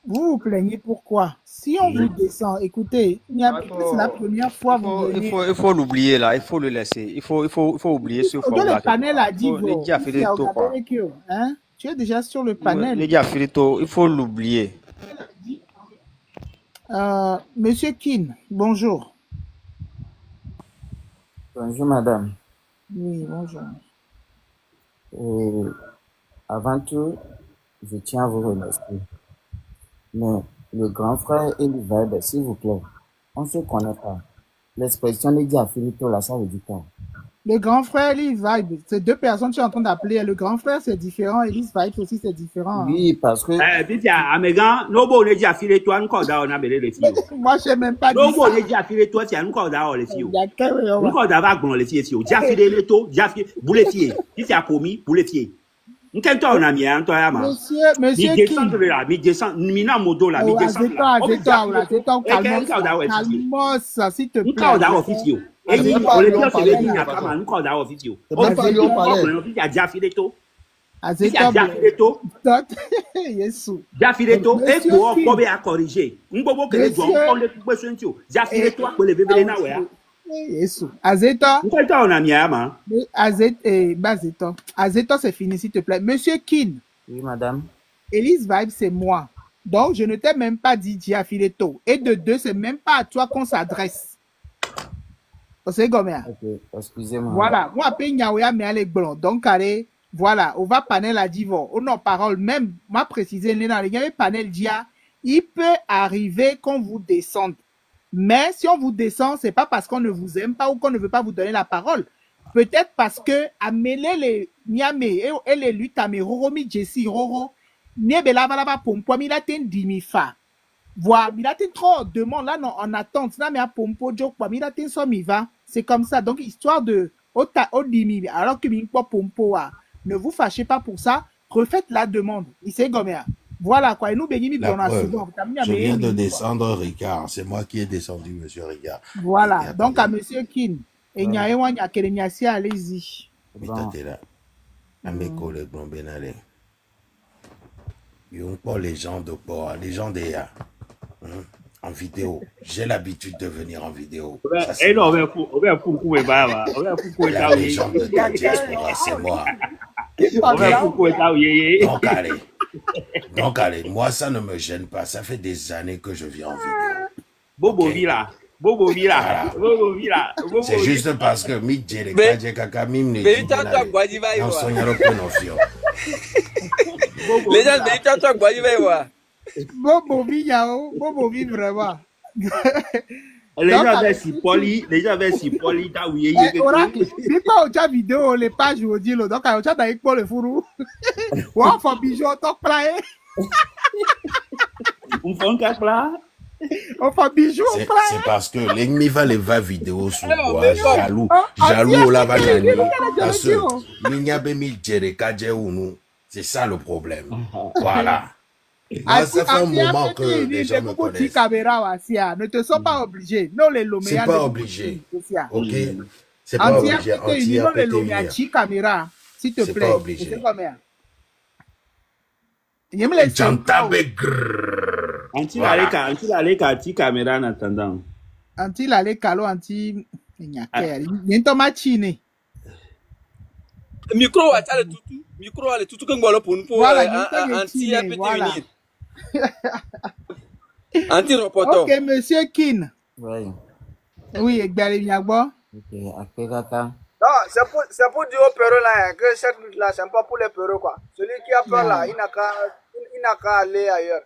S6: vous vous plaignez pourquoi? Si on vous descend, écoutez, c'est la première fois que vous venez.
S7: Il faut l'oublier là, il faut le laisser. Il faut oublier ce fond là.
S6: Le panel a dit,
S7: hein?
S6: Tu es déjà sur le panel.
S7: Les gars, il faut l'oublier.
S6: Monsieur Kin, bonjour.
S14: Bonjour madame.
S6: Oui, bonjour.
S14: Avant tout, je tiens à vous remercier. Mais le grand frère et le vibe, s'il vous plaît, on ne se connaît pas. L'expression de Diafilito, là, ça veut dire quoi?
S6: Le grand frère, Elise Vibe, c'est deux personnes que je suis en train d'appeler. Le grand frère, c'est différent. Elise Vibe aussi, c'est différent.
S14: Oui, parce que...
S6: Moi, je n'ai même pas dit Azeta, c'est fini, s'il te plaît. Monsieur Kin.
S14: Oui, madame.
S6: Elise Vibe, c'est moi. Donc, je ne t'ai même pas dit Diafileto. Et de deux, c'est même pas à toi qu'on s'adresse. C'est comme ça.
S14: Ok, excusez-moi.
S6: Voilà. Moi, après, Nyaoya, mais elle est blonde. Donc, allez, voilà. On va panel à Divo. On en parole. Même, moi, préciser, il y a panel Dia. Il peut arriver qu'on vous descende. Mais si on vous descend, c'est pas parce qu'on ne vous aime pas ou qu'on ne veut pas vous donner la parole. Peut-être parce que à mêler les Niame et les luttes à mes Roromi Jessie Roro, Niebela Valaba Pompo, Milaten Dimifa. Voilà, Milaten trop demande là, non, en attente. Là, mais à Pompo, Jokwa, Milaten Somiva. C'est comme ça. Donc, histoire de Odimi, alors que Minkpo Pompo, ne vous fâchez pas pour ça. Refaites la demande. Il s'est gommé. Voilà quoi. Et nous, Bénimi, on a souvent.
S15: Je viens de descendre Ricard. C'est moi qui ai descendu, monsieur Ricard.
S6: Voilà. Donc, à monsieur Kin. Et il y a un qui a allez-y.
S15: Les gens de Boa, les gens des en vidéo. J'ai l'habitude de venir en vidéo. Les gens de la diaspora, c'est moi. Donc allez, moi ça ne me gêne pas. Ça fait des années que je viens en vidéo.
S12: Bobo Villa. Bobo Villa. Bobo Villa.
S15: C'est juste parce que mi jere kaje kaka mim ne dit na non soñaro penofio.
S3: Les gens de toi Guadiva.
S6: Bobo Villa, Bobo Villa vraiment.
S12: Les gens avaient si poli, t'as oublié.
S6: C'est pas au chat vidéo, les pages au dit, donc au chat avec Paul le fourou. Ou on fait bijou, on plaît.
S12: On fait un cas plat.
S6: On fait bijou, on plaît.
S15: C'est parce que l'ennemi va les va vidéo sur quoi, jaloux. Jaloux, là, va gagner. Parce que l'ignabe mi jere kaje unu. C'est ça le problème. Voilà. Moi, ça fait un moment que les gens me connaissent.
S6: Ne te sont pas obligés. Non, les
S15: c'est pas obligé. Ok. C'est pas obligé.
S6: S'il te plaît.
S15: C'est pas obligé.
S12: Anti caméra en attendant.
S6: Anti la calo anti niente machine.
S3: Micro à le tutu. Micro à le tutu que ngolo pour anti APT unir. Anti reporter.
S6: Ok, monsieur Kin.
S14: Oui.
S6: Oui, Gbalemiagbo.
S14: Ok, après Kaka.
S16: Non, c'est pour dire aux peureux là hein, que cette lutte là, c'est pas pour les peureux quoi. Celui qui a peur là, il n'a qu'à aller ailleurs.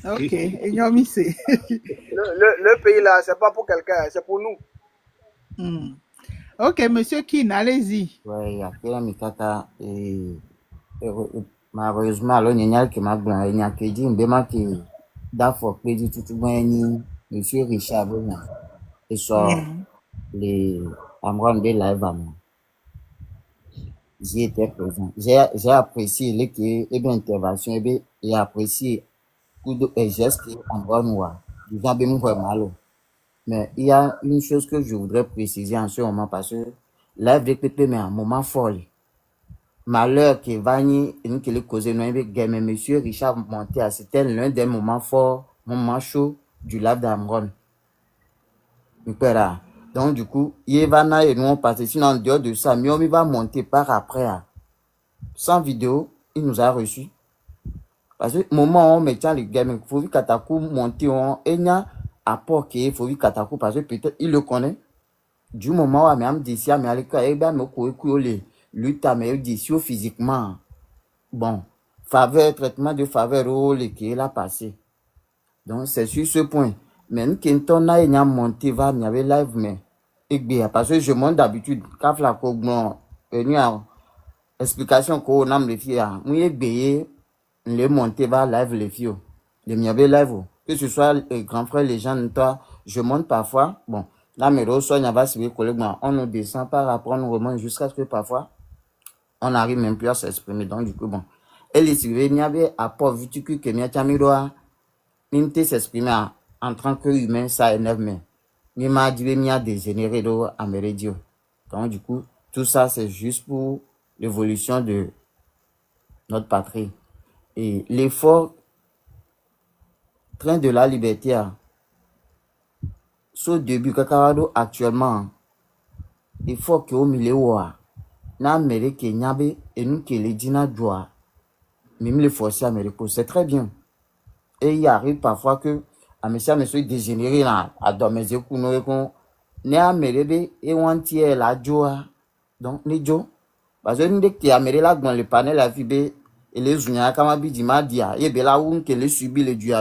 S6: Ok, ignomisé.
S16: Le pays là, c'est pas pour quelqu'un, c'est pour nous.
S6: Ok, monsieur Kin, allez-y.
S14: Ouais, après Mikaka, malheureusement, alors, il y a qui m'a blanc, il y a qui dit, qui d'affaires, qui dit tout le monde, monsieur Richard Bouin, et sort les Amran de live à moi. J'y étais présent. J'ai apprécié les interventions, et apprécié les gestes Amran Noir. Disons, bien, moi, mais il y a une chose que je voudrais préciser en ce moment parce que live de PP, mais un moment fort. Malheur qui va ni que le causer non mais monsieur Richard Monté, c'était l'un des moments forts, moments chauds du live d'Amron. Donc du coup, il va et nous on passe sinon en dehors de ça, mais on va monter par après. Sans vidéo, il nous a reçu. Parce que moment où on met les gamins, il faut vite Katakou monter on et nya apport qui il faut vite Katakou parce que peut-être il le connaît. Du moment où même d'ici à mais avec me couler lui t'as meilleur d'ici physiquement. Bon, faveur traitement de faveur au qui est là passé. Donc c'est sur ce point. Mais nous qui on a une monté va n'y avait live mais et bien parce que je monte d'habitude quand la bon explication qu'on a les filles moi et bien les monter va live les filles les m'y avait live que ce soit les grands frères les gens toi je monte parfois bon là mais reçoit n'y a pas si collègues on nous descend par rapport on remonte jusqu'à ce que parfois on n'arrive même plus à s'exprimer donc du coup bon et les civils n'y avait apport vu que m'y a tamiroa même s'exprimer en tant qu'humain ça énerve mais m'y m'a dit m'y a dégénéré d'eau à mes radios donc du coup tout ça c'est juste pour l'évolution de notre patrie et l'effort train de la liberté ce début Kakarado actuellement il faut que au milieu na Amérique nyabe et nous qui les dina doit même les forcer Amérique c'est très bien et il arrive parfois que à monsieur dégénéré là à dormir ne Amérique et wantier la joie donc les jo parce que nous qui Amérique là dans le panel la vie et les joueurs comme Abidima dia et ben là où que les subit les dieux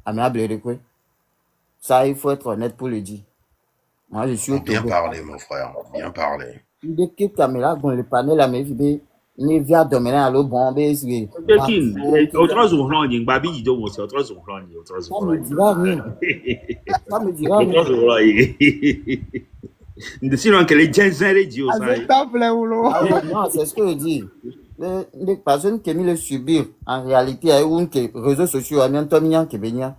S14: amiable quoi ça il faut être honnête pour le dire. Moi je suis
S15: bien parlé mon frère, bien parlé.
S14: Dès que caméra dans le panel la vie ne vient dominer à l'eau bomber c'est
S12: autre jour là il babi dit donc c'est autre jour là
S14: ça me dira rien ça me dira rien
S12: autre jour là sinon que les gens les dit
S14: non c'est ce que je dis les personnes qui mis le subir en réalité à un que réseaux sociaux à un tomien qui baigne
S15: à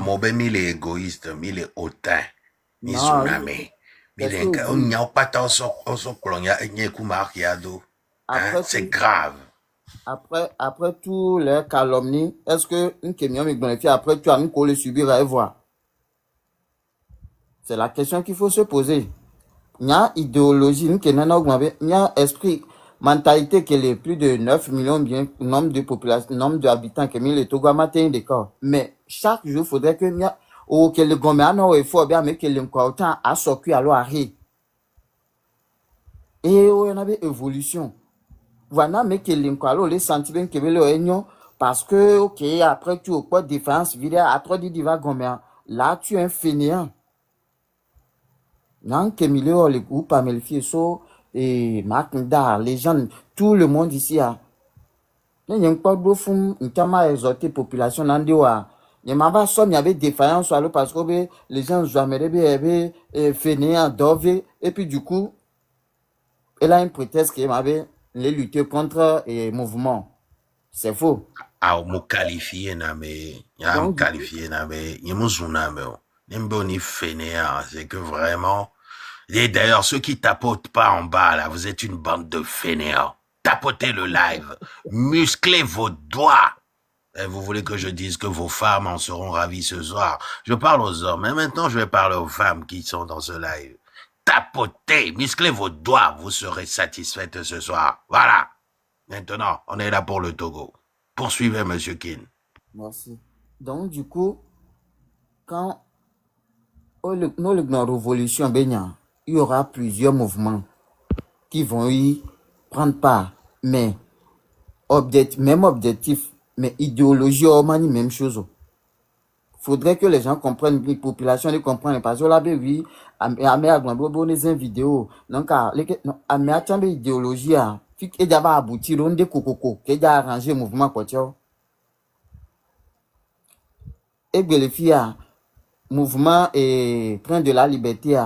S15: mon ben il est égoïste il est hautain il tsunami on n'y a pas tant on colonia et n'y c'est grave
S14: après tous les calomnies est-ce que une camion me après tu as mis qu'on le subir à voir c'est la question qu'il faut se poser. Il y a idéologie, il y a esprit, mentalité qui est plus de 9 millions bien nombre de population, nombre d'habitants qui les Togo matin d'accord. Mais chaque jour, il faudrait que que le gouvernement il faut bien mais que l'important à s'occuper alors arrêter. Et on avait évolution. Voilà mais que l'important les sentiments que le réunion parce que OK après tu au quoi défense vidéo à trop dit va gouvernement là tu es un fainéant. Non, que milieu les groupes Amelfi so et Macndar, les gens, tout le monde ici a. Il n'y a pas de fond, il y a exhorté population nandiwa. Il y a pas somme, il y avait défaillance sur le parce que les gens jamais fainéant dové et puis du coup, elle a une prétexte qu'il m'avait les lutter contre les mouvements. C'est faux.
S15: Ah, on qualifié na mais, on qualifié na mais, il m'a ni fainéant, c'est que vraiment. Et d'ailleurs, ceux qui tapotent pas en bas, là, vous êtes une bande de fainéants. Tapotez le live. Musclez vos doigts. Et vous voulez que je dise que vos femmes en seront ravies ce soir. Je parle aux hommes, mais maintenant je vais parler aux femmes qui sont dans ce live. Tapotez, musclez vos doigts, vous serez satisfaites ce soir. Voilà. Maintenant, on est là pour le Togo. Poursuivez, Monsieur Kin.
S14: Merci. Donc, du coup, quand nous la révolution, il y aura plusieurs mouvements qui vont y prendre part. Mais même objectif, mais idéologie, même chose. Faudrait que les gens comprennent, les populations les comprennent. Parce que là, oui, à une vidéo. Donc, à une idéologie, qui est déjà abouti, on des coco, qui est déjà arrangé le mouvement, quoi, et les filles, mouvement et train de la liberté,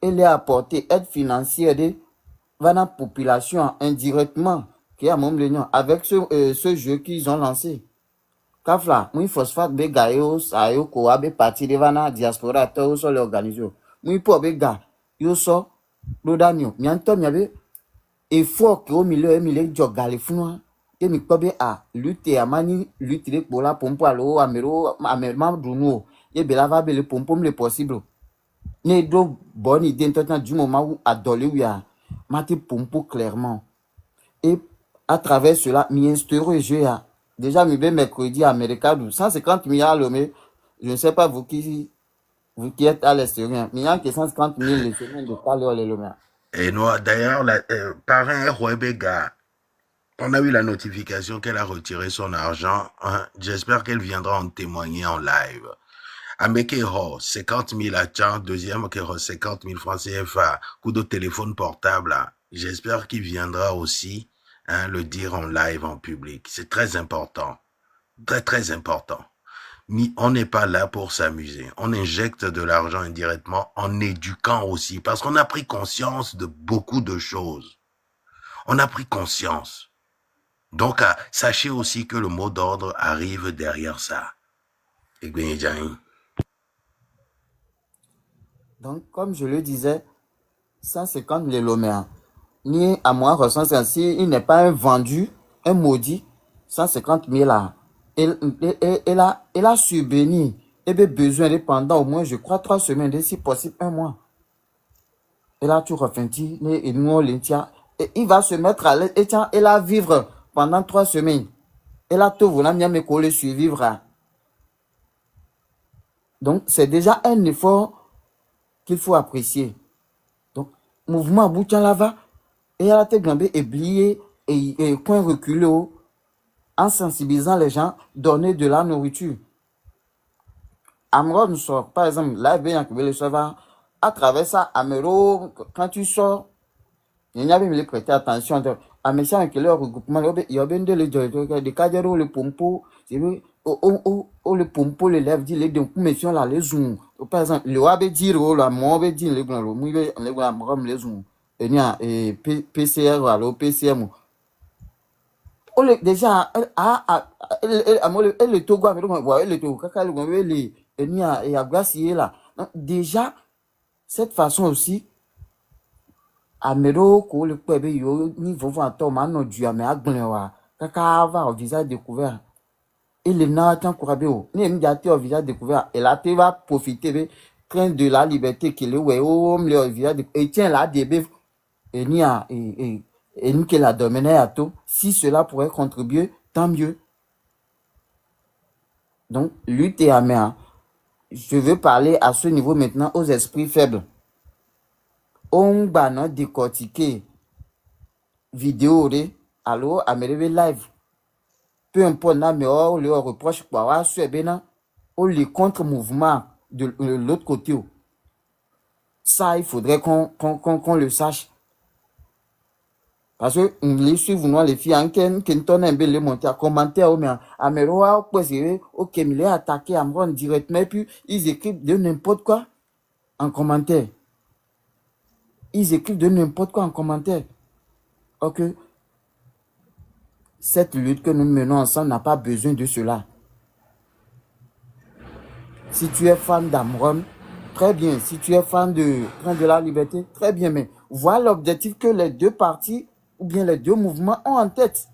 S14: il a apporté aide financière de la population indirectement, qui a mon l'union, avec ce jeu qu'ils ont lancé. Kafla, moi phosphate be gaio sa yo ko abe parti de vana diaspora to so l'organiser. Moi po be ga yo so lodanio. Mianto miabe effort que au milieu jogale funu ke mi ko be a lutter amani lutter pour la pompe alo amero amerma duno ye be la va be le pompe le possible. Ne do bonne idée tant du moment où adolé ou ya mate pompe clairement. Et à travers cela mi instaure jeu ya. Déjà, mercredi, Américain, 150 milliards, mais je ne sais pas vous qui êtes à l'extérieur. Mais il y a 150 000 les semaines de parler les lomés.
S15: Et nous, d'ailleurs, parrain Rebecca, on a eu la notification qu'elle a retiré son argent. Hein. J'espère qu'elle viendra en témoigner en live. Amekero, 50 000 à Tchan, deuxième Kero, 50 000 francs CFA, coup de téléphone portable. J'espère qu'il viendra aussi. Hein, le dire en live, en public. C'est très important. Très, très important. Mais on n'est pas là pour s'amuser. On injecte de l'argent indirectement en éduquant aussi. Parce qu'on a pris conscience de beaucoup de choses. On a pris conscience. Donc, sachez aussi que le mot d'ordre arrive derrière ça.
S14: Donc, comme je le disais, 150 000 loméens. Ni à moi ressent ainsi, il n'est pas un vendu, un maudit, 150 000 là. Il a subvenu, et bien besoin de pendant au moins, je crois, 3 semaines, si possible, 1 mois. Et là, tu refais-tu, et nous, il va se mettre à l'aise, et tiens, il va vivre pendant 3 semaines. Et là, tout vous l'avez mis coller survivre. Donc, c'est déjà un effort qu'il faut apprécier. Donc, mouvement Boutia là-bas, et elle a été gambée et bliée et coin reculé en sensibilisant les gens, donner de la nourriture. Amron sort, par exemple, là, bien que le savoir, à travers ça, Amero, quand tu sors, il y avait me prêter attention. À mes gens qui leur regroupement, il y a bien des cadres, le pompo, le pompo, les lèvres, dit les deux, commission là, les zooms. Par exemple, le wabe dire, la mort, dire les grands, les zooms. Il y a PCR, alors PCM. Déjà, le Togo, le Togo, déjà, cette façon aussi, Amero, le peuple, niveau vantant, maintenant, du Améaglewa, Kaka va au visage découvert. Et le Natan Kourabéo, ni au visage découvert, et là, tu vas profiter, train de la liberté qu'il est, le visage découvert, et tiens là, des bœufs. Et nous qui la dominait à tout, si cela pourrait contribuer, tant mieux. Donc, lutte et amère. Je veux parler à ce niveau maintenant aux esprits faibles. On va nous décortiquer vidéo, alors, à me lever live. Peu importe, mais on le reproche quoi, on les contre-mouvements de l'autre côté. Ça, il faudrait qu'on le sache. Parce que les suivre nous les filles en qui tournent un peu les monter à commenter au mais à Meroa ok mais les attaquer à me directement puis ils écrivent de n'importe quoi en commentaire. Ils écrivent de n'importe quoi en commentaire. Ok. Cette lutte que nous menons ensemble n'a pas besoin de cela. Si tu es fan d'Amron, très bien. Si tu es fan de la liberté, très bien. Mais voilà l'objectif que les deux parties ou bien les deux mouvements ont en tête.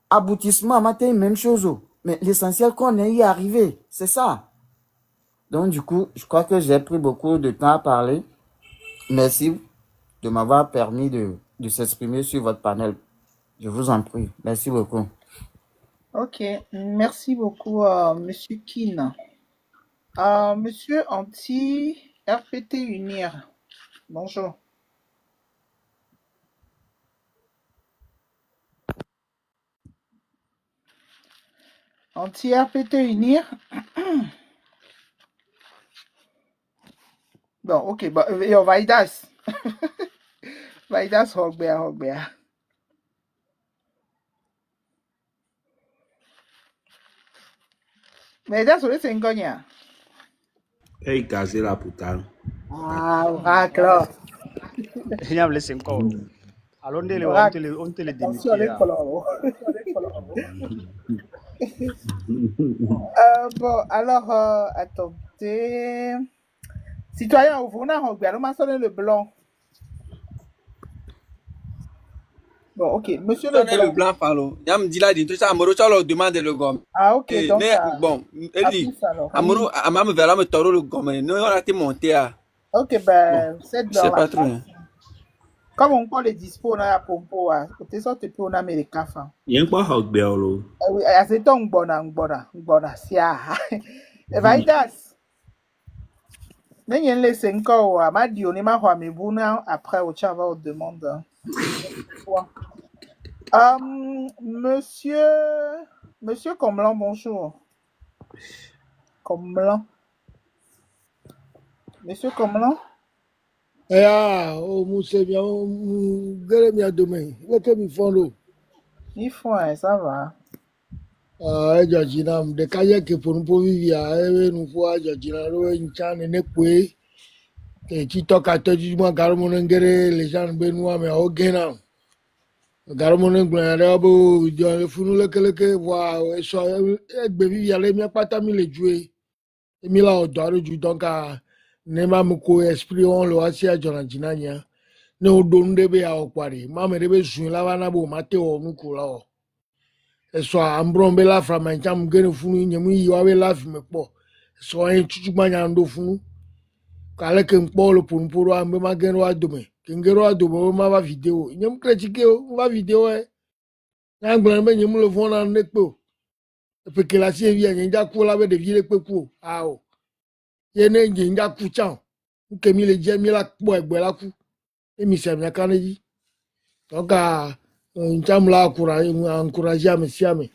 S14: Aboutissement, matin, même chose. Mais l'essentiel qu'on est y arrivé, c'est ça. Donc du coup, je crois que j'ai pris beaucoup de temps à parler. Merci de m'avoir permis de s'exprimer sur votre panel. Je vous en prie. Merci beaucoup.
S6: Ok, merci beaucoup, Monsieur Kin. Monsieur Anti-RPT Unir, bonjour. Anti-RPT Unir. Bon, ok, bon, yo, Vaidas. Vaidas, Hogbea. Vaidas, où est-ce que
S15: Hey, casé la putain.
S6: Ah, oracle.
S7: Il y a les 5 ans. Alors, on te le
S6: Attention, les
S7: démutier.
S6: colons. Bon, alors, attendez. Citoyen, vous n'avez pas le blanc. Bon, ok. Monsieur le
S3: le blanc, pardon. Il me dit là, tout ça, Amoro, tu leur demande le gomme.
S6: Ah, ok. Donc,
S3: mais bon, elle dit, Amoro, Amam Vela me toro le gomme. Nous, on a été monté à.
S6: Ok, ben, c'est dans
S3: la pas trop.
S6: Comme on parle de dispo, on a pompo, côté ça, tu peux en Amérique.
S15: Il y a pas de béolo.
S6: Oui, c'est un bon, sia. Vaidas. Mais il y a les 5 ans, à ma dit, on est marre, mais vous, après, au Tchava, on demande. Monsieur Comlan, bonjour. Comlan. Monsieur Comlan?
S17: Moussé, bien, bien demain. Il faut l'eau.
S6: Il faut, ça va.
S17: Georgina, de cahiers que pour nous vivre, nous voir Georgina, une chane, une couée. Et qui toque à te dire, moi, Garamongere, les gens benoît, mais au Guénan. Garamongere, il faut nous le voir, et soit, et bébé, il y a les miens pas tamis les jouer. Et mis là, au doigt du donc à Nema Moko, esprit, on le voit si à Georgina, ne au don de bé à Okwari. Maman, de jouer la vanabo, Mateo, Mukula. Et soit, Ambrombe la femme, jam, gene funu, nyemu, y avait la femme, po. Soit, un chuchuman do funu. Kale ke mpolo pour ambe magero adome kengero adome ma va vidéo nyem critique o va vidéo nglan me nyem le fona nekpo pe que la sie vient nja ku la be de vie pe ku ao ye ne nja ku chan ke mi le je mi la po egbe la ku e mi se mi kaneji donc ncham la encourager me siame